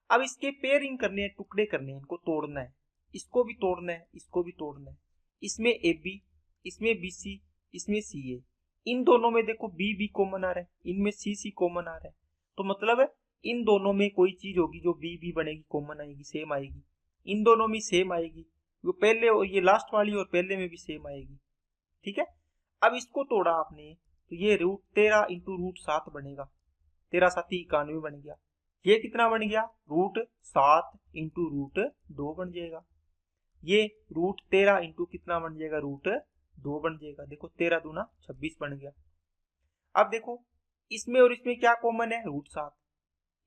अब इसके पेयरिंग करने हैं, टुकड़े करने हैं, इनको तोड़ना है। इसको भी तोड़ना है, इसको भी तोड़ना है। इसमें ए बी, इसमें बी सी, इसमें सी ए। इन दोनों में देखो बी बी कॉमन आ रहा है, इनमें सी सी कॉमन आ रहा है। तो मतलब इन दोनों में कोई चीज होगी जो बी बी बनेगी, कॉमन आएगी, सेम आएगी। इन दोनों में सेम आएगी, वो पहले और ये लास्ट वाली और पहले में भी सेम आएगी। ठीक है, अब इसको तोड़ा आपने तो ये रूट 13 इंटू रूट 7 बनेगा। 13 7 91 बन गया। ये कितना बन गया? रूट 7 इंटू रूट 2 बन जाएगा। ये रूट 13 इंटू कितना बन जाएगा? रूट 2 बन जाएगा। देखो 13 दूना 26 बन गया। अब देखो, इसमें और इसमें क्या कॉमन है? रूट 7।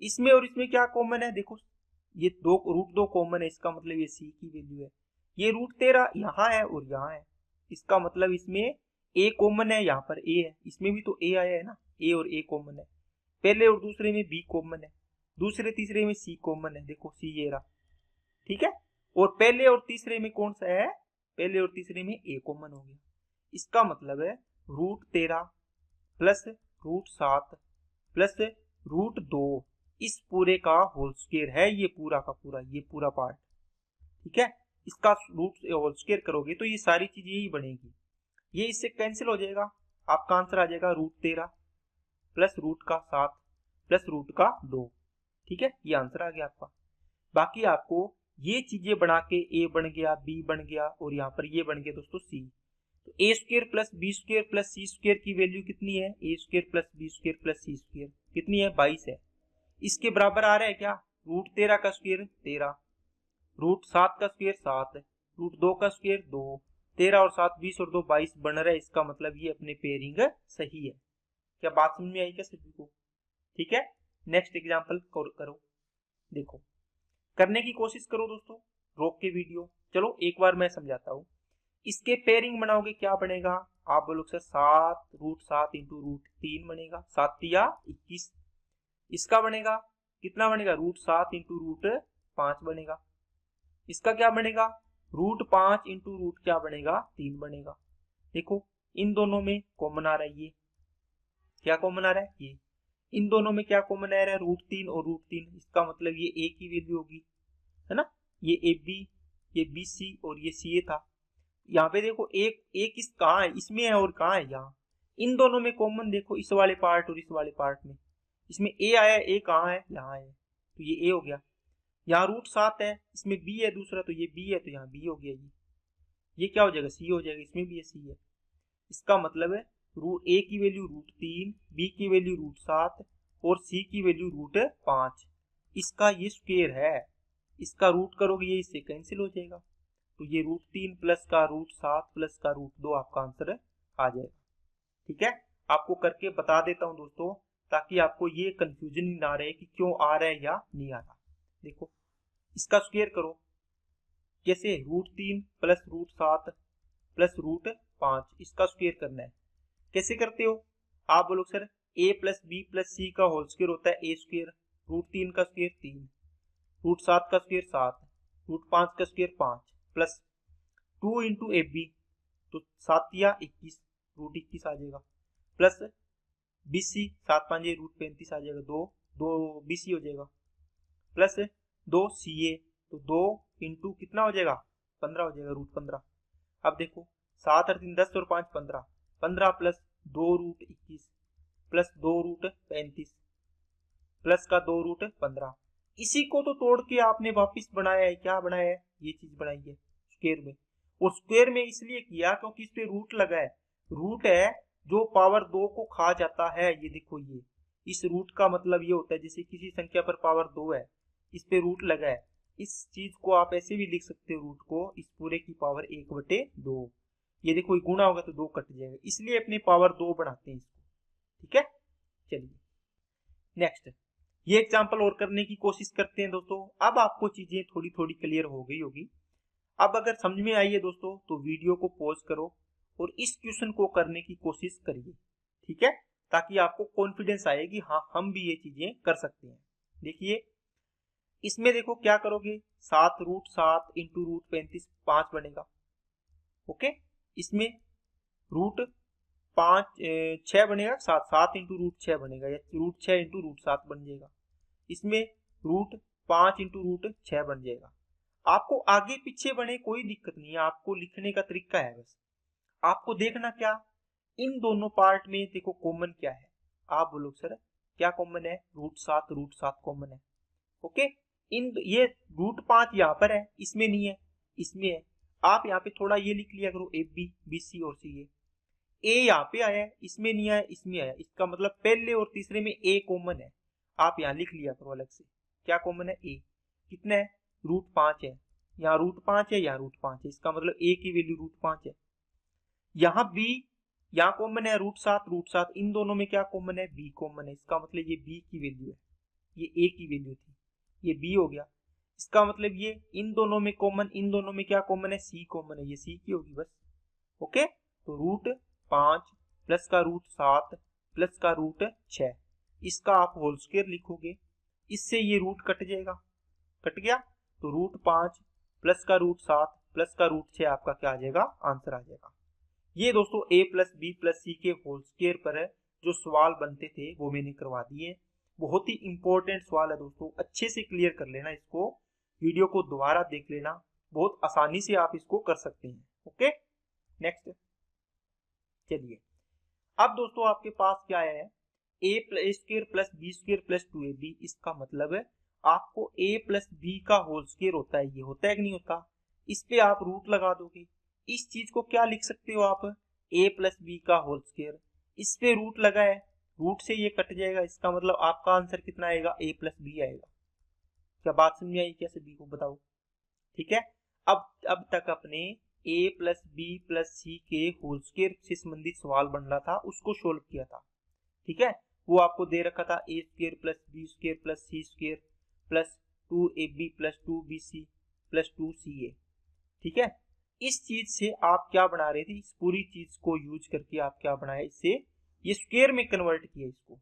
इसमें और इसमें क्या कॉमन है? देखो ये दो, रूट 2 कॉमन है, इसका मतलब ये सी की वैल्यू है। ये रूट 13 यहाँ है और यहाँ है, इसका मतलब इसमें ए कॉमन है, यहाँ पर ए है, इसमें भी तो ए आया है ना, ए और ए कॉमन है। पहले और दूसरे में बी कॉमन है, दूसरे तीसरे में सी कॉमन है। देखो सी ये रहा, ठीक है। और पहले और तीसरे में कौन सा है? पहले और तीसरे में ए कॉमन हो गया। इसका मतलब है root 13 plus root 7 plus root 2, इस पूरे का होल स्क्वायर है ये पूरा का पूरा, ये पूरा पार्ट। ठीक है, इसका रूट होल स्क्वायर करोगे तो ये सारी चीज यही बनेगी। ये इससे कैंसिल हो जाएगा, आपका आंसर आ जाएगा रूट 13 प्लस रूट का 7 प्लस रूट का 2। ठीक है, ये आंसर आ गया आपका। बाकी आपको ये चीजें बना के ए बन गया, बी बन गया और यहाँ पर ये बन गया दोस्तों सी। तो A square plus B square plus C square की वैल्यू कितनी है, A square plus B square plus C square कितनी है, 22 है। इसके बराबर आ रहा है क्या, रूट 13 का स्क्वायर 13, रूट 7 का स्क्वायर 7, रूट 2 का स्क्वायर 2, 13 और 7 20 और 2 22 बन रहा है। इसका मतलब ये अपने पेयरिंग सही है। क्या बात समझ में आई क्या सभी को? ठीक है, नेक्स्ट एग्जांपल करो, देखो करने की कोशिश करो दोस्तों, रोक के वीडियो। चलो एक बार मैं समझाता हूँ। इसके पेयरिंग बनाओगे क्या बनेगा, आप बोलो सर 7 रूट 7 इंटू रूट 3 बनेगा, 7 या 21। इसका बनेगा कितना बनेगा, रूट 7 इंटू रूट 5 बनेगा। इसका क्या बनेगा, रूट 5 इंटू रूट क्या बनेगा, 3 बनेगा। देखो इन दोनों में कॉमन आ रहा है, ये क्या कॉमन आ रहा है, ये इन दोनों में क्या कॉमन आ रहा है, रूट 3 और रूट 3। इसका मतलब ये ए की वैल्यू होगी, है ना। ये ए बी, ये बी सी और ये सी ए था। यहाँ पे देखो एक इस कहाँ है, इसमें है और कहाँ है, यहाँ। इन दोनों में कॉमन देखो, इस वाले पार्ट और इस वाले पार्ट में, इसमें ए आया, ए कहाँ है, यहाँ है, तो ये ए हो गया। यहाँ रूट 7 है, इसमें बी है दूसरा, तो ये बी है, तो यहाँ बी हो गया। ये क्या हो जाएगा, सी हो जाएगा, इसमें भी ये सी है। इसका मतलब है रूट ए की वैल्यू रूट 3, बी की वैल्यू रूट 7 और सी की वैल्यू रूट 5। इसका ये स्क्वायर है, इसका रूट करोगे ये इससे कैंसिल हो जाएगा, तो ये रूट 3 प्लस का रूट 7 प्लस का रूट 2 आपका आंसर आ जाएगा। ठीक है, आपको करके बता देता हूं दोस्तों, ताकि आपको ये कंफ्यूजन ही ना रहे कि क्यों आ रहा है या नहीं आ रहा। देखो इसका स्क्वायर करो, कैसे, root 3 plus root 7 plus root 5, इसका स्क्वायर करना है। कैसे करते हो, आप बोलो sir a plus B plus C का होल स्क्वायर होता है ए स्क्वायर, रूट 3 का स्क्वायर 3, रूट 7 का स्क्वायर 7, रूट 5 का square 5 plus 2 into a b, तो 7 या 21 रूट 21 आ जाएगा, प्लस बी सी 7 5 रूट 35 आ जाएगा, 2 बी सी हो जाएगा, प्लस 2 सी ए, तो 2 इंटू कितना हो जाएगा, 15 हो जाएगा, रूट 15। अब देखो 7 और 3 10 और 5 15, 15 plus 2 root 21 plus 2 root 35 plus का 2 रूट 15। इसी को तो तोड़ के आपने वापिस बनाया है, क्या बनाया है, ये चीज बनाई है स्क्वायर में। और स्क्वायर में इसलिए किया क्योंकि इस पे रूट लगा है, रूट है जो पावर 2 को खा जाता है। ये देखो, ये इस रूट का मतलब ये होता है जैसे किसी संख्या पर पावर 2 है, इस पे रूट लगा है, इस चीज को आप ऐसे भी लिख सकते हो, रूट को इस पूरे की पावर 1/2। ये देखो गुणा होगा तो 2 कट जाएगा, इसलिए अपने पावर 2 बनाते हैं इसको। ठीक है, चलिए नेक्स्ट ये एग्जांपल और करने की कोशिश करते हैं दोस्तों। अब आपको चीजें थोड़ी थोड़ी क्लियर हो गई होगी। अब अगर समझ में आई है दोस्तों तो वीडियो को पॉज करो और इस क्वेश्चन को करने की कोशिश करिए। ठीक है, ताकि आपको कॉन्फिडेंस आए कि हाँ हम भी ये चीजें कर सकते हैं। देखिए इसमें देखो क्या करोगे, 7 रूट 7 इंटू रूट 35 5 बनेगा। ओके, इसमें रूट 6 बनेगा, 7 इंटू रूट 6 बनेगा, या रूट 6 इंटू रूट 7 बन जाएगा। इसमें रूट 5 इंटू रूट 6 बन जाएगा। आपको आगे पीछे बने कोई दिक्कत नहीं है, आपको लिखने का तरीका है बस। आपको देखना क्या, इन दोनों पार्ट में देखो कॉमन क्या है। आप बोलो सर क्या कॉमन है, रूट 7 कॉमन है। ओके, इन ये रूट 5 यहाँ पर है, इसमें नहीं है, इसमें है। आप यहाँ पे थोड़ा ये लिख लिया करो, ए बी बी सी और सी ए यहाँ पे आया है, इसमें नहीं आया, इसमें आया, इसका मतलब पहले और तीसरे में ए कॉमन है। आप यहाँ लिख लिया करो अलग से, क्या कॉमन है, ए कितना है, रूट 5 है, यहाँ रूट 5 है, यहाँ रूट 5 है, इसका मतलब ए की वैल्यू रूट 5 है। यहाँ बी, यहाँ कॉमन है रूट 7, इन दोनों में क्या कॉमन है, बी कॉमन है, इसका मतलब ये बी की वैल्यू है, ये ए की वैल्यू थी, ये बी हो गया। इसका मतलब ये इन दोनों में कॉमन, इन दोनों में क्या कॉमन है, सी कॉमन है, ये सी की होगी बस। ओके, तो रूट 5 प्लस का रूट 7 प्लस का रूट 6, इसका आप होल स्क्वायर लिखोगे, इससे ये रूट कट जाएगा, कट गया, तो रूट 5 प्लस का रूट 7 प्लस का रूट 6 आपका क्या आ जाएगा, आंसर आ जाएगा। ये दोस्तों ए प्लस बी प्लस सी के होल स्क्वायर पर है जो सवाल बनते थे वो मैंने करवा दिए। बहुत ही इंपॉर्टेंट सवाल है दोस्तों, अच्छे से क्लियर कर लेना इसको, वीडियो को दोबारा देख लेना, बहुत आसानी से आप इसको कर सकते हैं। ओके, नेक्स्ट चलिए, अब दोस्तों आपके पास क्या है, A square plus B square plus 2ab। इसका मतलब है आपको a प्लस बी का होल स्क्वायर होता है, ये होता है कि नहीं होता, इस पे आप रूट लगा दोगे, इस चीज को क्या लिख सकते हो आप, a प्लस बी का होल स्क्वायर, इस पे रूट लगा है, रूट से ये कट जाएगा, इसका मतलब आपका आंसर कितना आएगा, a प्लस बी आएगा। क्या बात समझ आई क्या सभी को, बताओ। ठीक है, अब तक अपने a प्लस बी प्लस सी के होल स्क्वायर से संबंधित सवाल बन रहा था, उसको सोल्व किया था। ठीक है, वो आपको दे रखा था A square plus B square plus C square plus 2ab plus 2bc plus 2ca। ठीक है, इस चीज से आप क्या बना रहे थे, इस पूरी चीज को यूज करके आप क्या बनाए, इससे ये स्क्वायर में कन्वर्ट किया इसको।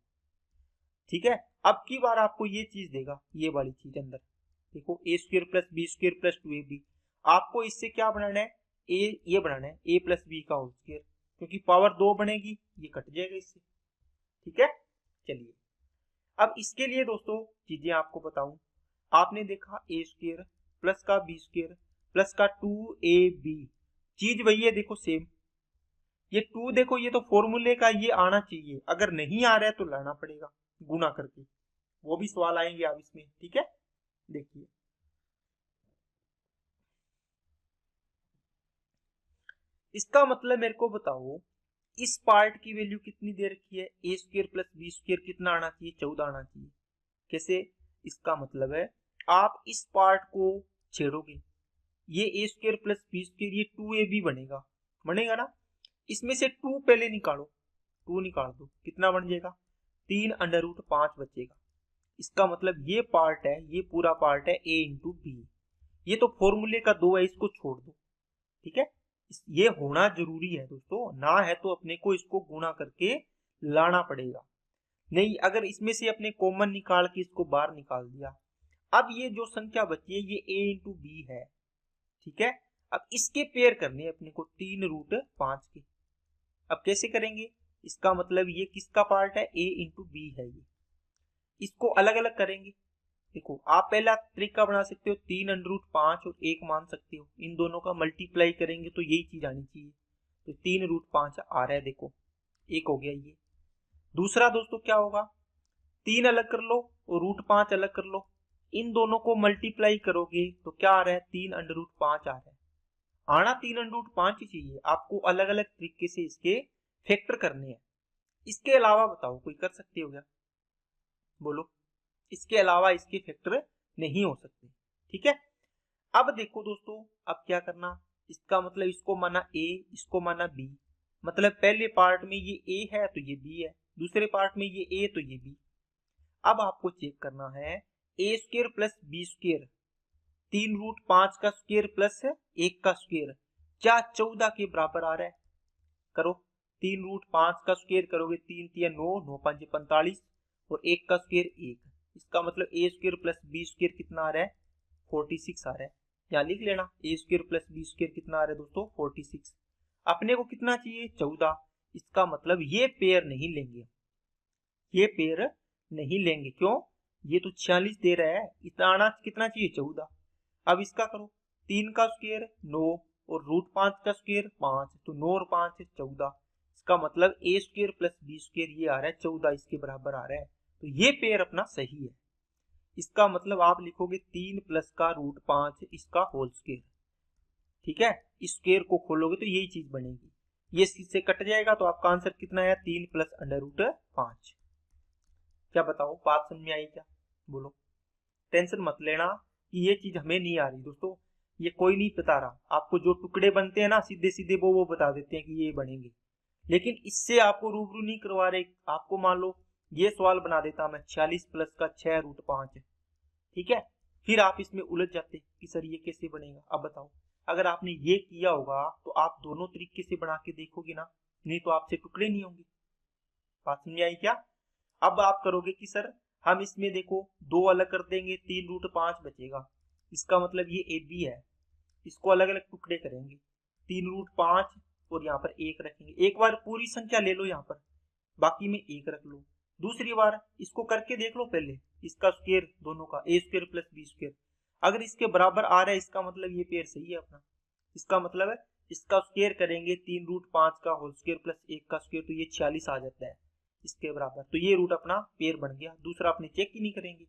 ठीक है, अब की बार आपको ये चीज देगा, ये वाली चीज अंदर देखो, A square plus B square plus 2ab, आपको इससे क्या बनाना है, ये बनाना है a प्लस बी का होल स्क्वायर, क्योंकि पावर 2 बनेगी, ये कट जाएगा इससे। ठीक है, चलिए अब इसके लिए दोस्तों चीजें आपको बताऊं। आपने देखा ए स्क्वायर प्लस का बी स्क्वायर प्लस का 2ab, चीज वही है, देखो सेम। ये 2 देखो, ये तो फॉर्मूले का ये आना चाहिए, अगर नहीं आ रहा है तो लाना पड़ेगा गुना करके, वो भी सवाल आएंगे आप इसमें। ठीक है, देखिए इसका मतलब मेरे को बताओ, इस पार्ट की वैल्यू कितनी दे रखी है, A square plus B square कितना आना चाहिए, 14 आना चाहिए। कैसे, इसका मतलब है आप इस पार्ट को छेड़ोगे, ये ए स्क्वायर प्लस बी स्क्वायर, ये 2ab बनेगा, बनेगा ना, इसमें से 2 पहले निकालो, 2 निकाल दो, कितना बन जाएगा, 3√5 बचेगा। इसका मतलब ये पार्ट है, ये पूरा पार्ट है a इंटू बी, ये तो फॉर्मूले का 2 है, इसको छोड़ दो। ठीक है, ये होना जरूरी है दोस्तों, ना है तो अपने को इसको गुणा करके लाना पड़ेगा, नहीं अगर इसमें से अपने कॉमन निकाल के इसको बाहर निकाल दिया। अब ये जो संख्या बची है ये a इंटू बी है। ठीक है, अब इसके पेयर करने अपने को 3√5 के। अब कैसे करेंगे, इसका मतलब ये किसका पार्ट है, a इंटू बी है, ये इसको अलग अलग करेंगे। देखो आप पहला तरीका बना सकते हो, 3√5 और 1 मान सकते हो, इन दोनों का मल्टीप्लाई करेंगे तो यही चीज आनी चाहिए, तो 3√5 आ रहा है, देखो एक हो गया ये। दूसरा दोस्तों क्या होगा, 3 अलग कर लो और √5 अलग कर लो, इन दोनों को मल्टीप्लाई करोगे तो क्या आ रहा है, 3√5 आ रहा है। आना 3√5 ही चाहिए, आपको अलग अलग तरीके से इसके फैक्टर करने हैं। इसके अलावा बताओ कोई कर सकते हो क्या, बोलो, इसके अलावा इसके फैक्टर नहीं हो सकते। ठीक है, अब देखो दोस्तों, अब क्या करना, इसका मतलब इसको माना a, इसको माना b, मतलब पहले पार्ट में ये a है तो ये b है, दूसरे पार्ट में ये a तो ये b। अब आपको चेक करना है, a square plus B square, 3√5 का स्क्वायर प्लस 1 का स्क्वायर, क्या 14 के बराबर आ रहा है, करो, 3√5 का स्क्वायर करोगे 3 3 9, 9 5 45 और 1 का स्क्वायर 1, इसका मतलब ए स्क्वायर प्लस बी स्क्वायर कितना आ रहा है, 46 आ रहा है। यहाँ लिख लेना, ए स्क्वायर प्लस बी स्क्वायर कितना आ रहा है दोस्तों, 46। अपने को कितना चाहिए, 14, इसका मतलब ये पेयर नहीं लेंगे, ये पेयर नहीं लेंगे, क्यों, ये तो 46 दे रहा है, इतना आना कितना चाहिए, 14। अब इसका करो, 3 का स्क्वायर 9 और √5 का स्क्वायर 5, तो 9 और 5 14, इसका मतलब ए स्क्वायर प्लस बी स्क्वायर ये आ रहा है 14, इसके बराबर आ रहा है, तो ये पेयर अपना सही है। इसका मतलब आप लिखोगे 3 प्लस का √5 इसका होल स्क्वायर। ठीक है, इस स्क्वायर को खोलोगे तो यही चीज बनेगी, ये इससे कट जाएगा, तो आपका आंसर कितना है, 3 प्लस √5। क्या बताओ, बात समझ में आई क्या, बोलो। टेंशन मत लेना कि ये चीज हमें नहीं आ रही दोस्तों, ये कोई नहीं बता रहा आपको, जो टुकड़े बनते हैं ना सीधे सीधे वो बता देते हैं कि ये बनेंगे, लेकिन इससे आपको रूबरू नहीं करवा रहे। आपको मान लो ये सवाल बना देता मैं, 46 प्लस का 6√5, ठीक है, फिर आप इसमें उलझ जाते कि सर ये कैसे बनेगा। अब बताओ, अगर आपने ये किया होगा तो आप दोनों तरीके से बना के देखोगे ना, नहीं तो आपसे टुकड़े नहीं होंगे। बात समझ आई क्या। अब आप करोगे कि सर हम इसमें देखो 2 अलग कर देंगे, 3√5 बचेगा, इसका मतलब ये ए बी है, इसको अलग अलग टुकड़े करेंगे, 3√5 और यहाँ पर 1 रखेंगे, एक बार पूरी संख्या ले लो यहाँ पर, बाकी में 1 रख लो, दूसरी बार इसको करके देख लो, पहले इसका स्क्वायर दोनों का, ए स्क्वायर प्लस बी स्क्वायर, अगर इसके बराबर आ रहा है इसका मतलब ये पेयर सही है अपना, इसका मतलब है इसका स्क्वायर करेंगे 3√5 का होल स्क्वायर प्लस 1 का स्क्वायर, तो ये 46 आ जाता है इसके बराबर, तो ये रूट अपना पेयर बन गया, दूसरा अपने चेक ही नहीं करेंगे,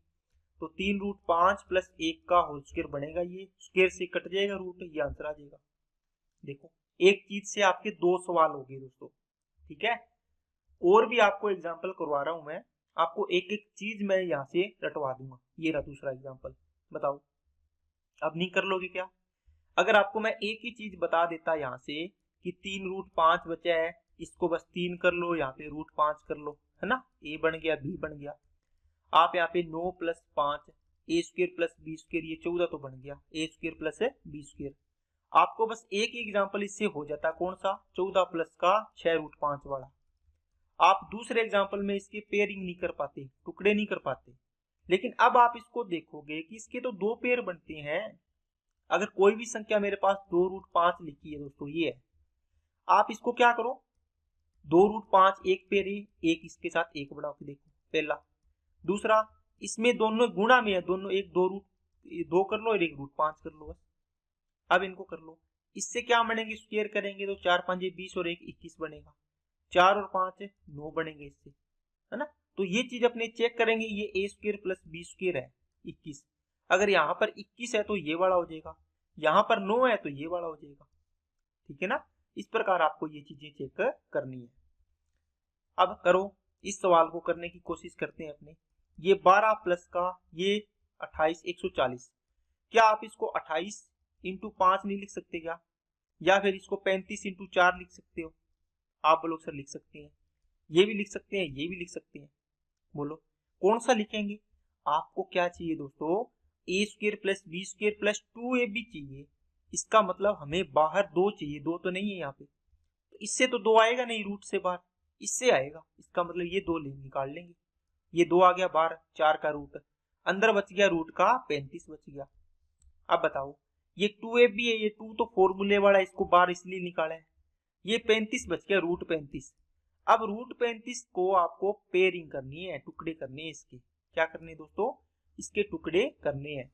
तो 3√5 प्लस 1 का होल स्क्वायर बनेगा, ये स्क्वायर से कट जाएगा रूट, ये आंसर आ जाएगा। देखो एक चीज से आपके दो सवाल हो गए दोस्तों, ठीक है। और भी आपको एग्जाम्पल करवा रहा हूं मैं, आपको एक एक चीज मैं यहाँ से रटवा दूंगा। ये रहा दूसरा एग्जाम्पल, बताओ अब नहीं कर लोगे क्या? अगर आपको मैं एक ही चीज बता देता यहाँ से कि 3√5 बचा है, इसको बस 3 कर लो, यहाँ पे √5 कर लो, है ना, ए बन गया, बी बन गया। आप यहाँ पे 9 + 5 ए स्क्र प्लस बी स्क्र, ये 14 तो बन गया, ए स्क्र प्लस बी स्क्र। आपको बस एक ही एग्जाम्पल इससे हो जाता, कौन सा? 14 प्लस का 6√5 वाला। आप दूसरे एग्जाम्पल में इसके पेयरिंग नहीं कर पाते, टुकड़े नहीं कर पाते। लेकिन अब आप इसको देखोगे कि इसके तो दो पेयर बनते हैं। अगर कोई भी संख्या मेरे पास 2√5 लिखी है दोस्तों, ये है, आप इसको क्या करो, 2√5 एक पेयर है, एक इसके साथ एक बढ़ा के देखो, पहला। दूसरा, इसमें दोनों गुणा में है, दोनों एक 2 कर लो और 1√5 कर लो बस। अब इनको कर लो, इससे क्या बनेंगे, स्क्वायर करेंगे तो 4 5 20 और 1 21 बनेगा, 4 और 5 9 बनेंगे इससे, है ना। तो ये चीज अपने चेक करेंगे, ये ए स्क्वायर प्लस बी स्क्वायर है 21। अगर यहाँ पर 21 है तो ये वाला हो जाएगा, यहाँ पर 9 है तो ये वाला हो जाएगा, ठीक है ना। इस प्रकार आपको ये चीजें चेक करनी है। अब करो, इस सवाल को करने की कोशिश करते हैं अपने। ये 12 प्लस का ये 28 140, क्या आप इसको 28 इंटू 5 नहीं लिख सकते क्या? या फिर इसको 35 इंटू 4 लिख सकते हो? आप बोलो सर लिख सकते हैं, ये भी लिख सकते हैं, ये भी लिख सकते हैं, बोलो कौन सा लिखेंगे? आपको क्या चाहिए दोस्तों, A square plus B square plus 2ab चाहिए। इसका मतलब हमें बाहर 2 चाहिए, 2 तो नहीं है यहाँ पे, तो इससे तो 2 आएगा नहीं, रूट से बाहर इससे आएगा, इसका मतलब ये 2 निकाल लेंगे, ये 2 आ गया बाहर, 4 का रूट अंदर बच गया, रूट का 35 बच गया। अब बताओ, ये 2ab है, ये 2 तो फॉर्मूले वाला, इसको बाहर इसलिए निकाला है, ये 35 बच गया, √35। अब √35 को आपको पेयरिंग करनी है, टुकड़े करने हैं इसके। क्या करने दोस्तों, इसके टुकड़े करने हैं।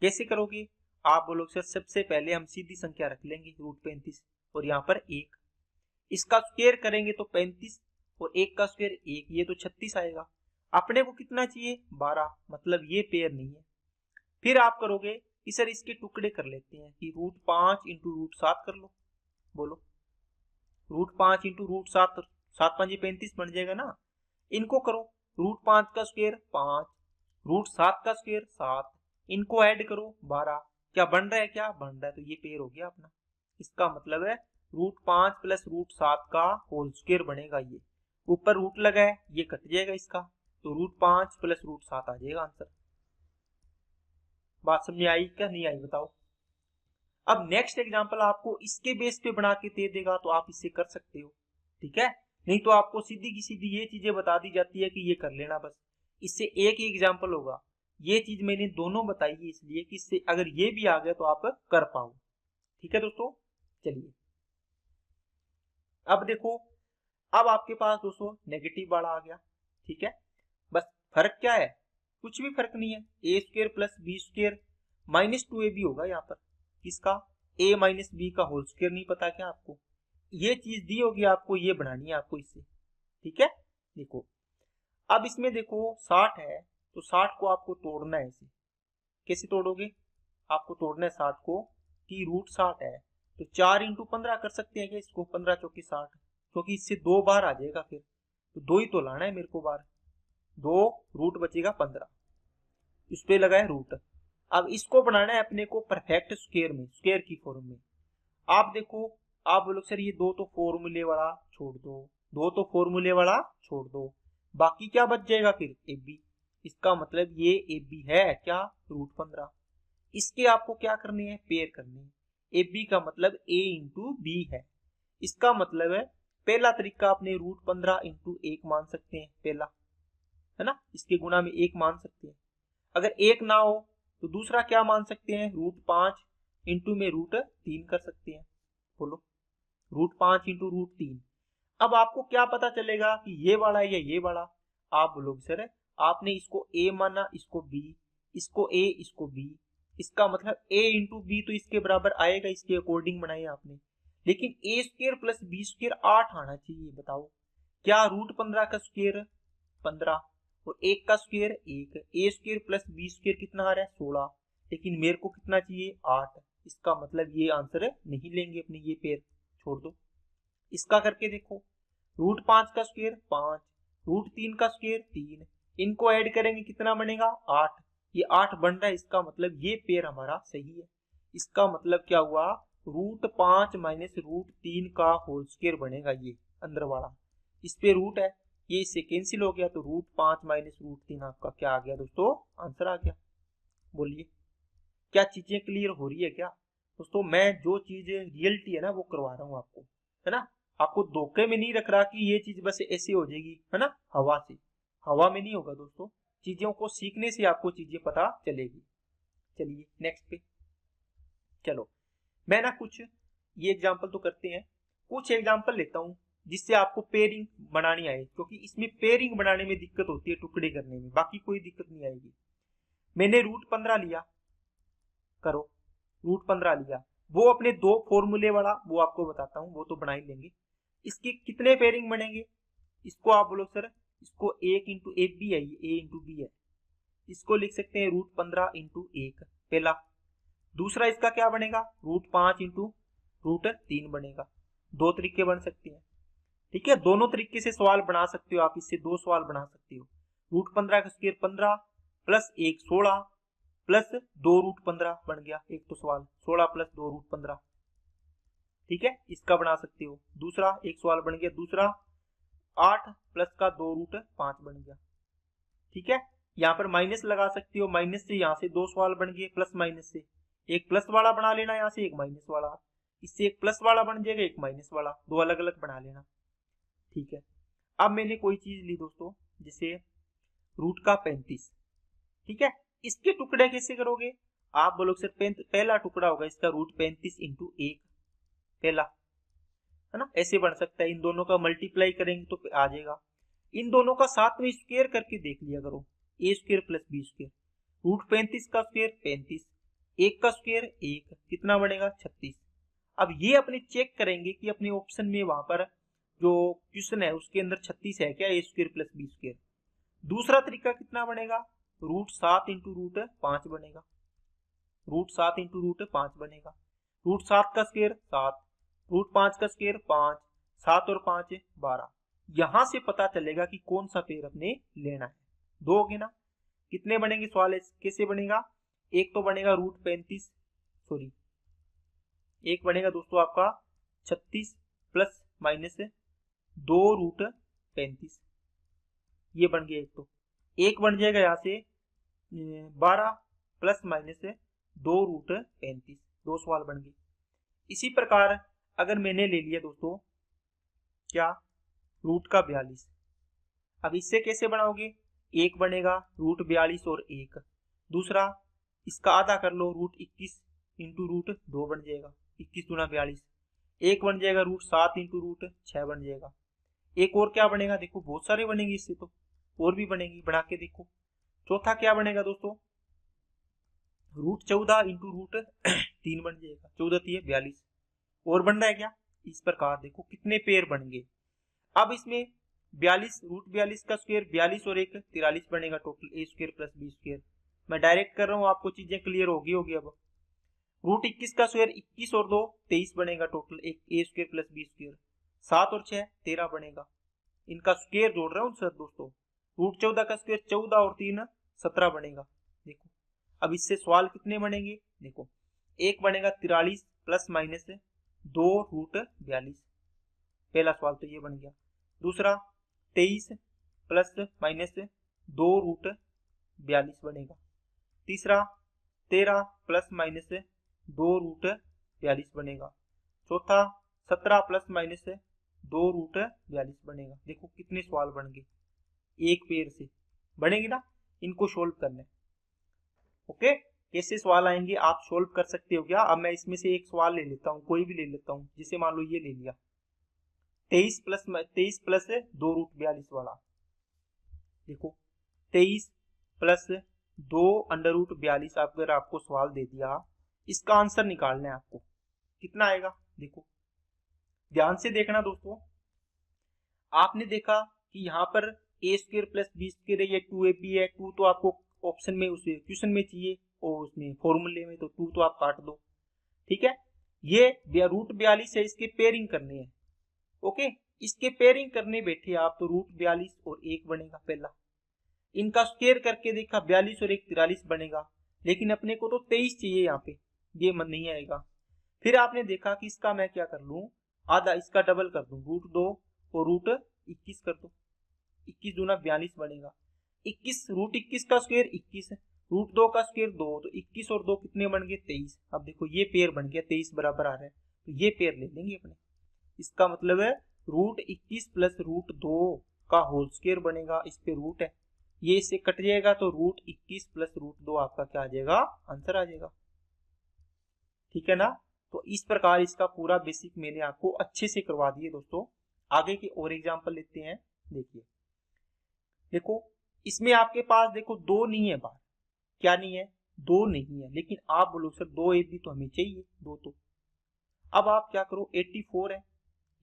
कैसे करोगे? आप बोलो सर सबसे पहले हम सीधी संख्या रख लेंगे √35 और यहाँ पर 1, इसका स्क्वायर करेंगे तो 35 और 1 का स्क्वायर 1, ये तो 36 आएगा। अपने को कितना चाहिए? 12, मतलब ये पेयर नहीं है। फिर आप करोगे कि सर इसके टुकड़े कर लेते हैं, कि √5 इंटू √7 कर लो, बोलो √5 इंटू √7, 7 5 35 बन जाएगा ना। इनको करो, √5 का स्क्वायर 5, √7 का स्क्वायर 7, इनको ऐड करो 12, क्या बन रहा है? क्या बन रहा है? तो ये पेयर हो गया अपना। इसका मतलब है √5 प्लस √7 का होल स्क्वायर बनेगा, ये ऊपर रूट लगा है, ये कट जाएगा इसका, तो √5 प्लस √7 आ जाएगा आंसर। बात समझ आई क्या नहीं आई बताओ? अब नेक्स्ट एग्जांपल आपको इसके बेस पे बना के दे देगा तो आप इससे कर सकते हो, ठीक है। नहीं तो आपको सीधी की सीधी ये चीजें बता दी जाती है कि ये कर लेना बस, इससे एक ही एग्जांपल होगा। ये चीज मैंने दोनों बताई है इसलिए कि इससे अगर ये भी आ गया तो आप कर पाओ, ठीक है दोस्तों। चलिए अब देखो, अब आपके पास दोस्तों नेगेटिव वाला आ गया, ठीक है। बस फर्क क्या है? कुछ भी फर्क नहीं है, A square plus B square -2ab होगा यहाँ पर, किसका? a माइनस बी का होल स्क्वायर। नहीं पता क्या आपको? ये चीज दी होगी आपको, ये बनानी है आपको इससे, ठीक है। देखो अब इसमें देखो 60 है, तो 60 को आपको तोड़ना है इसे। कैसे तोड़ोगे? आपको तोड़ना है 60 को, कि √60 है तो 4 इंटू 15 कर सकते हैं क्या इसको, 15 चौके 60, क्योंकि इससे 2 बार आ जाएगा, फिर तो 2 ही तो लाना है मेरे को बार, 2 रूट बचेगा 15, इस पे लगा है रूट। अब इसको बनाना है अपने को परफेक्ट स्क्वायर में, स्क्वायर की फॉर्म में। आप देखो, आप बोलो सर ये 2 तो फॉर्मूले वाला छोड़ दो, 2 तो फॉर्मूले वाला छोड़ दो, बाकी क्या बच जाएगा फिर? ab। इसका मतलब ये ab है क्या? √15। इसके आपको क्या करने हैं? पेयर करने हैं। ab का मतलब a इंटू बी है। इसका मतलब है पहला तरीका आपने √15 इंटू 1 मान सकते हैं, पहला है ना, इसके गुणा में 1 मान सकते हैं। अगर 1 ना हो तो दूसरा क्या मान सकते हैं? √5 इंटू में √3 कर सकते हैं, बोलो √5 इंटू √3। अब आपको क्या पता चलेगा कि ये वाला है या ये वाला? आप बोलोगे सर आपने इसको a माना, इसको b, इसको a, इसको b, इसका मतलब a इंटू बी तो इसके बराबर आएगा, इसके अकॉर्डिंग बनाए आपने। लेकिन a square plus B square 8 आना चाहिए, बताओ क्या? √15 का स्क्वायर 15 और 1 का square 1, a square plus B square कितना आ रहा है? 16, लेकिन मेरे को कितना चाहिए? 8। इसका मतलब ये आंसर नहीं लेंगे अपने, ये पेयर छोड़ दो। इसका करके देखो, रूट 5 का स्क्वायर 5, रूट 3 का स्क्वायर 3, इनको ऐड करेंगे कितना बनेगा 8। ये 8 बन रहा है, इसका मतलब ये पेयर हमारा सही है। इसका मतलब क्या हुआ, रूट 5 माइनस रूट 3 का होल स्क्वायर बनेगा ये अंदर वाला। इस पे रूट है, ये इससे कैंसिल हो गया, तो रूट 5 माइनस रूट 3 आपका क्या आ गया दोस्तों, आंसर आ गया। बोलिए क्या चीजें क्लियर हो रही है क्या दोस्तों? मैं जो चीज रियलिटी है ना वो करवा रहा हूँ आपको, है ना। आपको धोखे में नहीं रख रहा कि ये चीज बस ऐसे हो जाएगी, है ना, हवा से। हवा में नहीं होगा दोस्तों, चीजों को सीखने से आपको चीजें पता चलेगी। चलिए नेक्स्ट पे चलो। मैं ना कुछ ये एग्जांपल तो करते हैं, कुछ एग्जांपल लेता हूँ जिससे आपको पेयरिंग बनानी आए, क्योंकि इसमें पेयरिंग बनाने में दिक्कत होती है, टुकड़े करने में, बाकी कोई दिक्कत नहीं आएगी। मैंने रूट 15 लिया, करो रूट 15 लिया, वो अपने दो फॉर्मूले वाला वो आपको बताता हूँ, वो तो बना ही लेंगे। इसके कितने पेयरिंग बनेंगे, इसको आप बोलो सर, इसको 1 इंटू ए बी है, ए इंटू बी है, इसको लिख सकते हैं रूट 15 इंटू 1 पहला। दूसरा इसका क्या बनेगा, रूट 5 इंटू रूट 3 बनेगा। दो तरीके बन सकते हैं, ठीक है, दोनों तरीके से सवाल बना सकते हो आप, इससे दो सवाल बना सकते हो। रूट 15 का स्क्वायर 15 प्लस 1 16 प्लस 2 रूट 15 बन गया एक तो सवाल, 16 प्लस 2 रूट 15, ठीक है, इसका बना सकते हो। दूसरा एक सवाल बन गया, दूसरा 8 प्लस का 2 रूट 5 बन गया, ठीक है। यहाँ पर माइनस लगा सकते हो, माइनस से यहाँ से दो सवाल बन गए, प्लस माइनस से एक प्लस वाला बना लेना, यहाँ से एक माइनस वाला, इससे एक प्लस वाला बन जाएगा, एक माइनस वाला, दो अलग अलग बना लेना, ठीक है। अब मैंने कोई चीज ली दोस्तों, जैसे रूट का 35, ठीक है, इसके टुकड़े कैसे करोगे, आप बोलोगे सर पहला टुकड़ा होगा इसका रूट 35 इंटू 1 पहला, है ना, ऐसे बन सकता है। इन दोनों का मल्टीप्लाई करेंगे तो आ जाएगा। इन दोनों का साथ में स्क्वायर करके देख लिया करो, A square plus B square, root 35 का स्क्वायर 35, एक का स्क्वायर 1, कितना बनेगा 36। अब ये अपने चेक करेंगे कि अपने ऑप्शन में वहां पर जो क्वेश्चन है उसके अंदर 36 है क्या, ए स्क्वायर प्लस बी स्क्वायर। दूसरा तरीका कितना बनेगा, रूट 7 इंटू रूट 5 बनेगा, रूट 7 इंटू रूट 5 बनेगा, रूट 7 का स्क्वायर 7, रूट 5 का स्क्वायर 5, 7 और 5 12। यहां से पता चलेगा कि कौन सा पेयर अपने लेना है। दो हो गए ना, कितने बनेंगे सवाल कैसे बनेगा, एक तो बनेगा रूट 35, सॉरी एक बनेगा दोस्तों आपका 36 प्लस माइनस 2 रूट 35, ये बन गया एक, तो एक बन जाएगा यहाँ से 12 प्लस माइनस 2 रूट 35, दो सवाल बन गए। इसी प्रकार अगर मैंने ले लिया दोस्तों क्या, रूट का 42, अब इससे कैसे बनाओगे, एक बनेगा रूट 42 और एक, दूसरा इसका आधा कर लो, रूट 21 इंटू रूट 2 बन जाएगा, 21 दूना 42, एक बन जाएगा रूट 7 इंटू रूट 6 बन जाएगा। एक और क्या बनेगा, देखो बहुत सारे बनेंगे इससे, तो और भी बनेंगी, बना के देखो। चौथा क्या बनेगा दोस्तों, रूट 14 इंटू रूट 3 बन जाएगा, 14 3 42, और बन रहा है क्या। इस प्रकार देखो कितने पेयर बन गए। अब इसमें 42 रूट 42 का स्क्वायर 42 और एक 43 बनेगा, total A square plus B square. मैं डायरेक्ट कर रहा हूँ, आपको चीजें क्लियर होगी। अब रूट 21 का स्क्वायर 21 और 2 23 बनेगा, टोटल एक ए स्क्वायर प्लस बी स्क्वायर, 7 और 6 13 बनेगा। इनका स्क्वायर जोड़ रहा हूँ सर दोस्तों। रूट 14 का स्क्वायर 14 और 3 17 बनेगा। देखो अब इससे सवाल कितने बनेंगे, देखो एक बनेगा 43 प्लस माइनस 2 रूट 42, पहला सवाल तो ये बन गया। दूसरा 23 प्लस माइनस 2 रूट 42 बनेगा। तीसरा 13 प्लस माइनस 2 रूट 42 बनेगा। चौथा 17 प्लस माइनस 2 रूट 42 बनेगा। देखो कितने सवाल बन गए, एक पेयर से बनेंगे ना, इनको सोल्व करना है। ओके, कैसे सवाल आएंगे आप सोल्व कर सकते हो क्या। अब मैं इसमें से एक सवाल ले लेता हूँ, कोई भी ले लेता हूँ, जिसे मान लो ये ले लिया 23 प्लस 2 रूट 42 वाला। देखो 23 प्लस 2 अंडर रूट 42 अगर आपको सवाल दे दिया, इसका आंसर निकालना है आपको, कितना आएगा। देखो ध्यान से देखना दोस्तों, आपने देखा कि यहाँ पर ए स्क्वायर प्लस बी स्क्वायर है, ये 2ab है। 2 तो आपको ऑप्शन में उस क्वेश्चन में चाहिए और उसमें फॉर्मूले में, तो 2 तो आप काट दो, ठीक है। ये रूट 42 है, इसके पेयरिंग करने हैं। ओके, इसके पेयरिंग करने बैठे आप तो रूट 42 और 1 बनेगा पहला। इनका स्क्वायर करके देखा 42 और 1 43 बनेगा, लेकिन अपने को तो 23 चाहिए यहाँ पे, ये मन नहीं आएगा। फिर आपने देखा कि इसका मैं क्या कर लूं, आधा इसका डबल कर दूं, रूट 2 और रूट 21 कर दो, 21 दूना 42 बनेगा। 21 रूट 21 का स्क्वायर 21, रूट 2 का स्क्वायर 2, तो 21 और 2 कितने बन गए 23। अब देखो ये पेयर बन गया, 23 बराबर आ रहा है, तो ये पेयर ले लेंगे अपने। इसका मतलब है रूट 21 प्लस रूट 2 का होल स्क्वायर बनेगा, इस पे रूट है, ये इससे कट जाएगा, तो रूट 21 प्लस रूट 2 आपका क्या आ जाएगा, आंसर आ जाएगा। ठीक है ना। तो इस प्रकार इसका पूरा बेसिक मैंने आपको अच्छे से करवा दिए दोस्तों। आगे के और एग्जांपल लेते हैं। देखिए, देखो इसमें आपके पास देखो 2 नहीं है बाहर, क्या नहीं है, 2 नहीं है, लेकिन आप बोलो सर 2 AB तो हमें चाहिए, 2 तो। अब आप क्या करो, 84 है,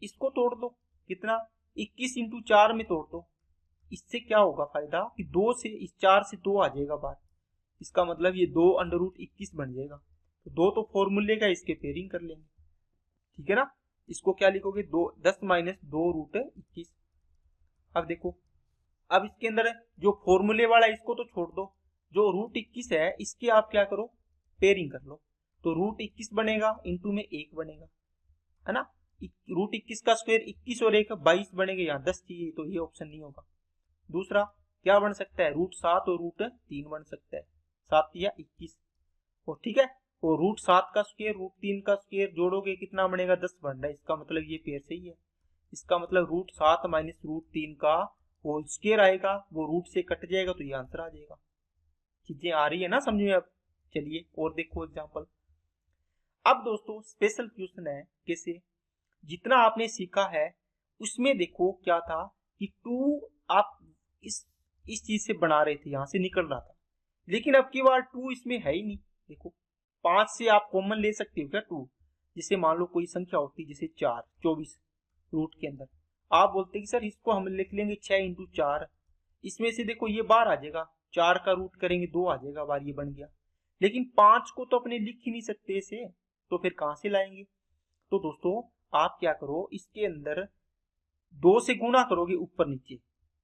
इसको तोड़ दो, कितना 21 इंटू 4 में तोड़ दो। इससे क्या होगा फायदा कि 2 से इस 4 से 2 आ जाएगा बाहर, इसका मतलब ये 2 अंडर रूट 21 बन जाएगा। तो 2 तो फॉर्मूले का, इसके पेयरिंग कर लेंगे। ठीक है ना। इसको क्या लिखोगे, 10 माइनस 2 रूट 21। अब देखो, अब इसके अंदर जो फॉर्मूले वाला इसको तो छोड़ दो, जो रूट 21 है इसके आप क्या करो, पेयरिंग कर लो। तो रूट 21 बनेगा, इंटू में 1 बनेगा, है ना। रूट 21 का स्क्वायर 21 और 1 22 बनेगा, यहाँ 10 चाहिए, तो ये ऑप्शन नहीं होगा। दूसरा क्या बन सकता है, रूट 7 और रूट 3 बन सकता है, 7 या 21। और ठीक है, और रूट 7 का स्क्वायर रूट 3 का स्क्वायर जोड़ोगे कितना बनेगा, 10 बन रहा है, इसका मतलब ये पेयर सही है। इसका मतलब रूट 7 माइनस रूट 3 का होल स्क्वायर आएगा, वो रूट से कट जाएगा, तो ये आंसर आ जाएगा। चीजें आ रही है ना समझ में। अब चलिए और देखो एग्जांपल। अब दोस्तों स्पेशल क्वेश्चन है, कैसे, जितना आपने सीखा है उसमें देखो क्या था कि 2 आप इस चीज से बना रहे थे, यहां से निकल रहा था, लेकिन अब की बार 2 इसमें है ही नहीं। देखो 5 से आप कॉमन ले सकते हो क्या 2, जैसे मान लो कोई संख्या होती जैसे 4 24 रूट के अंदर, आप बोलते कि सर इसको हम लिख लेंगे 6 इंटू 4, इसमें से देखो ये बाहर आ जाएगा, 4 का रूट करेंगे 2 आ जाएगा बाहर, ये बन गया। लेकिन 5 को तो अपने लिख ही नहीं सकते इसे, तो फिर कहां से लाएंगे। तो दोस्तों आप क्या करो, इसके अंदर 2 से गुणा करोगे ऊपर नीचे,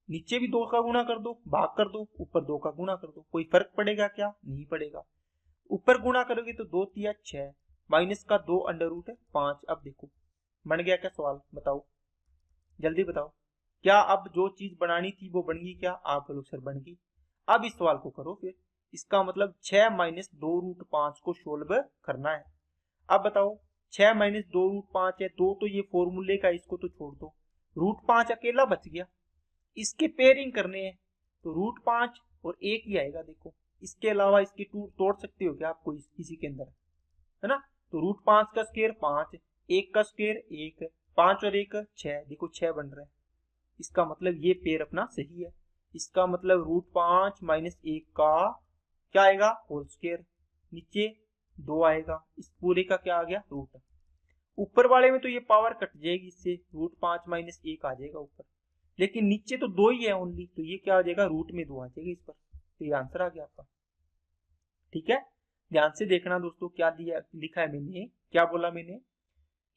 नीचे भी 2 का गुणा कर दो, भाग कर दो, ऊपर 2 का गुणा कर दो, कोई फर्क पड़ेगा क्या, नहीं पड़ेगा। ऊपर गुणा करोगे तो 2 तिया 6, माइनस का 2 अंडर रूट 5। अब देखो बन गया क्या सवाल, बताओ जल्दी बताओ, क्या अब जो चीज बनानी थी वो बन गई क्या, आप बोलो सर बन गई। अब इस सवाल को करो फिर, इसका मतलब 6 माइनस 2 रूट 5 को सोल्व करना है। अब बताओ 6 माइनस 2 रूट 5 है, 2 तो ये फॉर्मूले का, इसको तो छोड़ दो, रूट 5 अकेला बच गया, इसके पेयरिंग करने हैं, तो रूट 5 और 1 ही आएगा। देखो इसके अलावा इसके 2 तोड़ सकते हो क्या आप कोई किसी के अंदर, है ना। तो रूट 5 का स्क्वायर 5, 1 का स्क्वायर 1, 5 और 1 6, देखो 6 बन रहा है, इसका मतलब ये पेयर अपना सही है। इसका मतलब रूट 5 माइनस 1 का क्या आएगा, होल स्क्वायर, नीचे 2 आएगा, इस पूरे का क्या आ गया, रूट। ऊपर वाले में तो ये पावर कट जाएगी, इससे रूट 5 माइनस 1 आ जाएगा ऊपर, लेकिन नीचे तो 2 ही है ओनली, तो ये क्या आ जाएगा, रूट में 2 आ जाएगा इस पर, तो ये आंसर आ गया आपका। ठीक है, ध्यान से देखना दोस्तों, क्या दिया लिखा है मैंने, क्या बोला मैंने,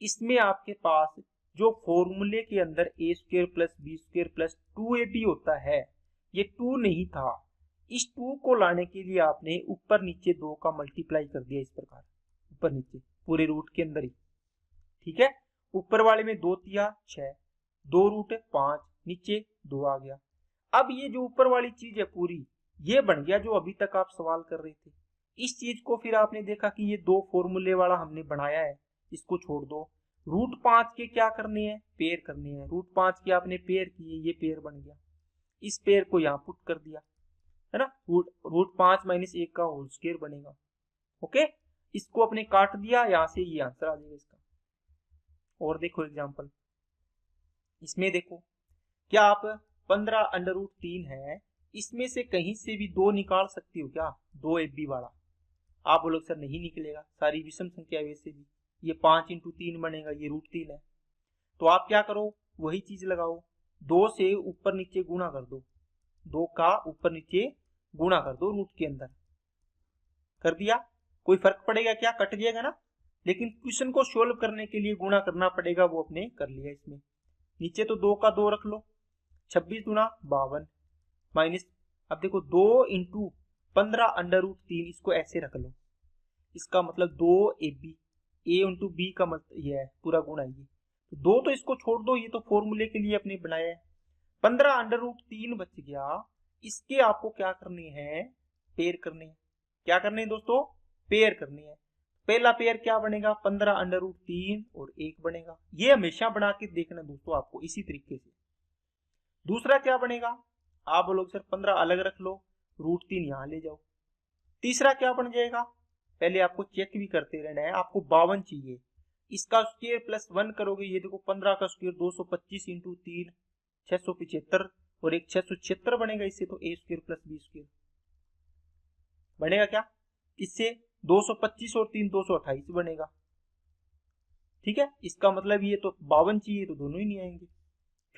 इसमें आपके पास जो फॉर्मूले के अंदर A square plus B square plus 2ab होता है, ये 2 नहीं था, इस 2 को लाने के लिए आपने ऊपर नीचे 2 का मल्टीप्लाई कर दिया इस प्रकार, ऊपर नीचे पूरे रूट के अंदर ही। ठीक है, ऊपर वाले में 2 तिया 6, 2 रूट 5, नीचे 2 आ गया। अब ये जो ऊपर वाली चीज है पूरी, ये बन गया जो अभी तक आप सवाल कर रहे थे। इस चीज को फिर आपने देखा कि ये 2 फॉर्मूले वाला हमने बनाया है, इसको छोड़ दो, रूट 5 के क्या करने हैं, पेयर करने हैं, रूट 5 के आपने पेयर किए, ये पेयर बन गया, इस पेयर को यहाँ पुट कर दिया, है ना, रूट 5 माइनस 1 का होल स्क्वायर बनेगा। ओके, इसको अपने काट दिया, यहाँ से ये आंसर आ जाएगा इसका। और देखो एग्जाम्पल, इसमें देखो क्या आप 15 अंडर रूट 3 है, इसमें से कहीं से भी 2 निकाल सकती हो क्या, 2ab वाला। आप बोलो सर नहीं निकलेगा, सारी विषम संख्या वैसे भी, ये 5 इंटू 3 बनेगा, ये रूट 3 है, तो आप क्या करो, वही चीज लगाओ, 2 से ऊपर नीचे गुणा कर दो, 2 का ऊपर नीचे गुणा कर दो रूट के अंदर, कर दिया, कोई फर्क पड़ेगा क्या, कट जाएगा ना, लेकिन क्वेश्चन को सोल्व करने के लिए गुणा करना पड़ेगा, वो अपने कर लिया। इसमें नीचे तो 2 का 2 रख लो, 26 गुना 52 माइनस, अब देखो 2 इंटू 15√3, इसको ऐसे रख लो। इसका मतलब 2ab, a इंटू बी का मतलब ये है पूरा गुणा ये, तो 2 तो इसको छोड़ दो, ये तो फॉर्मूले के लिए अपने बनाया है। 15√3 बच गया, इसके आपको क्या करने हैं, पेयर करने हैं। क्या करने हैं दोस्तों, पेयर करने हैं। पहला पेयर क्या बनेगा, 15√3 और 1 बनेगा। ये हमेशा बना के देखना दोस्तों आपको इसी तरीके से। दूसरा क्या बनेगा, आप बोलोगे सर 15 अलग रख लो, √3 यहां ले जाओ। तीसरा क्या बन जाएगा, पहले आपको चेक भी करते रहना है, आपको 52 चाहिए, इसका स्क्वायर प्लस 1 करोगे, ये देखो 15 का स्क्वायर 225 इंटू 3 675 और एक 676 बनेगा इससे, तो a square plus B square बनेगा क्या, इससे 225 और 3 228 बनेगा। ठीक है, इसका मतलब ये तो 52 चाहिए, तो दोनों ही नहीं आएंगे।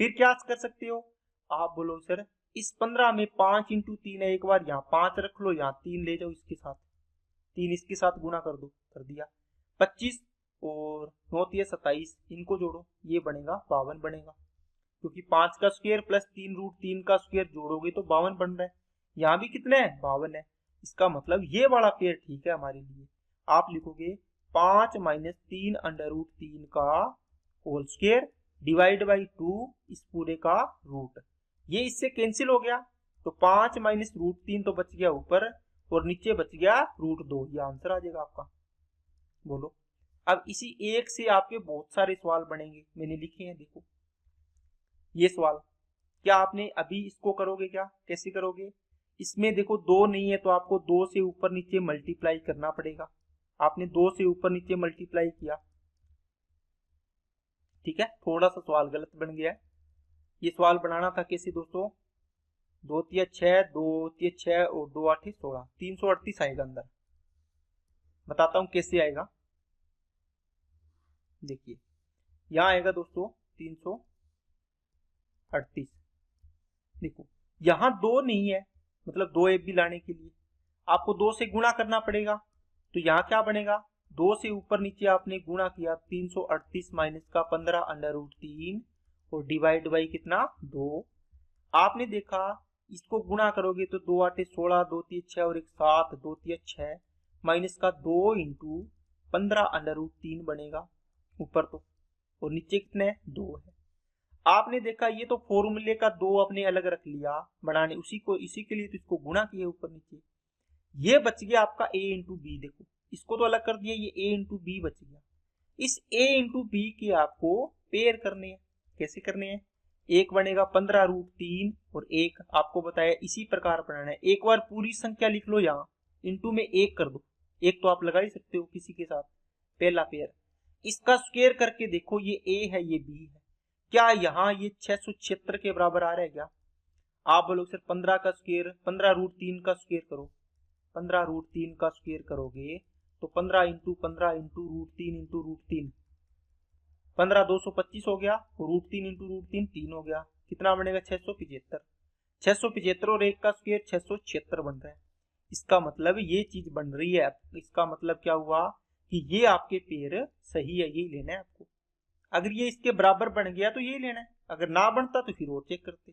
फिर क्या कर सकते हो, आप बोलो सर इस 15 में 5 इंटू 3 है, एक बार यहाँ 5 रख लो, यहाँ 3 ले जाओ, इसके साथ 3 इसके साथ गुणा कर दो, कर दिया। 25 और 9 27, इनको जोड़ो, ये बनेगा 52 बनेगा, क्योंकि 5 का स्क्वायर प्लस 3√3 का स्क्वायर जोड़ोगे तो 52 बन रहा है। यहाँ भी कितने है, 52 है। इसका मतलब ये वाला पेयर ठीक है हमारे लिए। आप लिखोगे 5 माइनस 3√3 का होल स्क्वायर डिवाइड बाई 2 इस पूरे का रूट, ये इससे कैंसिल हो गया, तो 5 माइनस √3 तो बच गया ऊपर और नीचे बच गया √2, ये आंसर आ जाएगा आपका। बोलो, अब इसी एक से आपके बहुत सारे सवाल बनेंगे, मैंने लिखे हैं देखो ये सवाल। क्या आपने अभी इसको करोगे, क्या कैसे करोगे, इसमें देखो 2 नहीं है तो आपको 2 से ऊपर नीचे मल्टीप्लाई करना पड़ेगा। आपने 2 से ऊपर नीचे मल्टीप्लाई किया, ठीक है, थोड़ा सा सवाल गलत बन गया है। ये सवाल बनाना था कैसे दोस्तों, 2 3 6 2 3 6 और 2 8 16, 338 आएगा अंदर। बताता हूं कैसे आएगा, देखिए यहां आएगा दोस्तों 338। देखो यहां 2 नहीं है, मतलब 2 AB लाने के लिए आपको 2 से गुणा करना पड़ेगा, तो यहां क्या बनेगा, 2 से ऊपर नीचे आपने गुणा किया, 338 माइनस का 15√3 और डिवाइड बाई कितना 2। आपने देखा इसको गुणा करोगे तो 2 8 16, 2 3 6 और एक 7, 2 3 6 माइनस का 2 इंटू 15√3 बनेगा ऊपर तो, और नीचे कितने 2 है। आपने देखा ये तो फॉर्मूले का 2 अपने अलग रख लिया बनाने, उसी को इसी के लिए तो इसको गुणा किया ऊपर नीचे, ये बच गया आपका a इंटू बी। देखो इसको तो अलग कर दिया, ये a इंटू बी बच गया। इस a इंटू बी के आपको पेयर करने हैं। कैसे करने हैं, एक बनेगा 15√3 और एक आपको बताया इसी प्रकार बनाना है। एक बार पूरी संख्या लिख लो, यहाँ इंटू में 1 कर दो, एक तो आप लगा ही सकते हो किसी के साथ, पहला पेयर। इसका स्क्वायर करके देखो, ये a है ये b है, क्या यहाँ ये 676 के बराबर आ रहा है क्या। आप बोलोगे सर 15 का स्क्वायर 15√3 का स्क्वायर करो, 15√3 का स्क्वायर करोगे तो 15 इंटू 15 इंटू √3 इंटू √3, 15 225 हो गया, √3 इंटू √3 3 हो गया, कितना बनेगा 675। 675 और 1 का स्क्वायर 676 बन रहा है। इसका मतलब ये चीज बन रही है। इसका मतलब क्या हुआ कि ये आपके पेयर सही है, यही लेना है आपको। अगर ये इसके बराबर बन गया तो यही लेना है, अगर ना बनता तो फिर और चेक करते।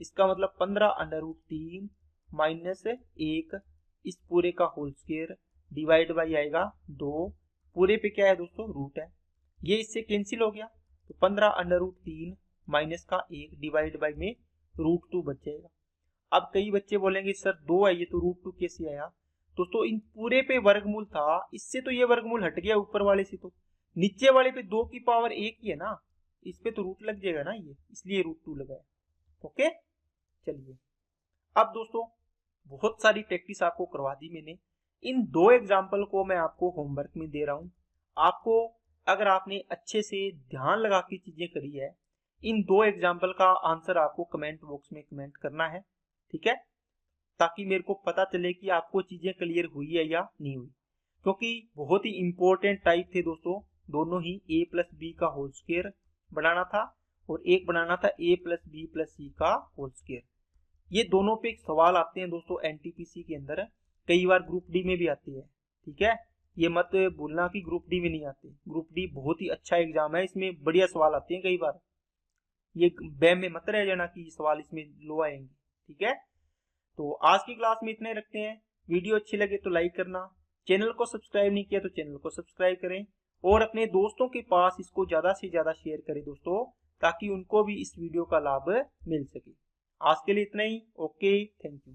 इसका मतलब 15√3 माइनस 1 इस पूरे का होल स्क्वायर डिवाइड बाई आएगा 2, पूरे पे क्या है दोस्तों रूट है, ये इससे कैंसिल हो गया, तो 15√3 माइनस का 1 डिवाइड बाई में √2 बच जाएगा। अब कई बच्चे बोलेंगे सर 2 है ये तो √2 कैसे आया, दोस्तों इन पूरे पे वर्गमूल था, इससे तो ये वर्गमूल हट गया ऊपर वाले से, तो नीचे वाले पे 2 की पावर 1 ही है ना, इस पे तो रूट लग जाएगा ना, ये इसलिए √2 लगाया। ओके चलिए, अब दोस्तों बहुत सारी प्रैक्टिस आपको करवा दी मैंने, इन 2 एग्जाम्पल को मैं आपको होमवर्क में दे रहा हूं। आपको अगर आपने अच्छे से ध्यान लगा के चीजें करी है, इन 2 एग्जाम्पल का आंसर आपको कमेंट बॉक्स में कमेंट करना है, ठीक है, ताकि मेरे को पता चले कि आपको चीजें क्लियर हुई है या नहीं हुई, क्योंकि बहुत ही इंपॉर्टेंट टाइप थे दोस्तों दोनों ही। a प्लस बी का होल स्क्वायर बनाना था और एक बनाना था a plus B plus C का होल स्क्वायर। ये दोनों पे एक सवाल आते हैं दोस्तों एनटीपीसी के अंदर, कई बार ग्रुप डी में भी आती है, ठीक है, ये मत भूलना कि ग्रुप डी में नहीं आते। ग्रुप डी बहुत ही अच्छा एग्जाम है, इसमें बढ़िया सवाल आते हैं कई बार। ये बैम में मत रह जाना कि सवाल इसमें लो आएंगे, ठीक है। तो आज की क्लास में इतने रखते हैं। वीडियो अच्छी लगे तो लाइक करना, चैनल को सब्सक्राइब नहीं किया तो चैनल को सब्सक्राइब करें और अपने दोस्तों के पास इसको ज़्यादा से ज़्यादा शेयर करें दोस्तों, ताकि उनको भी इस वीडियो का लाभ मिल सके। आज के लिए इतना ही। Okay, thank you.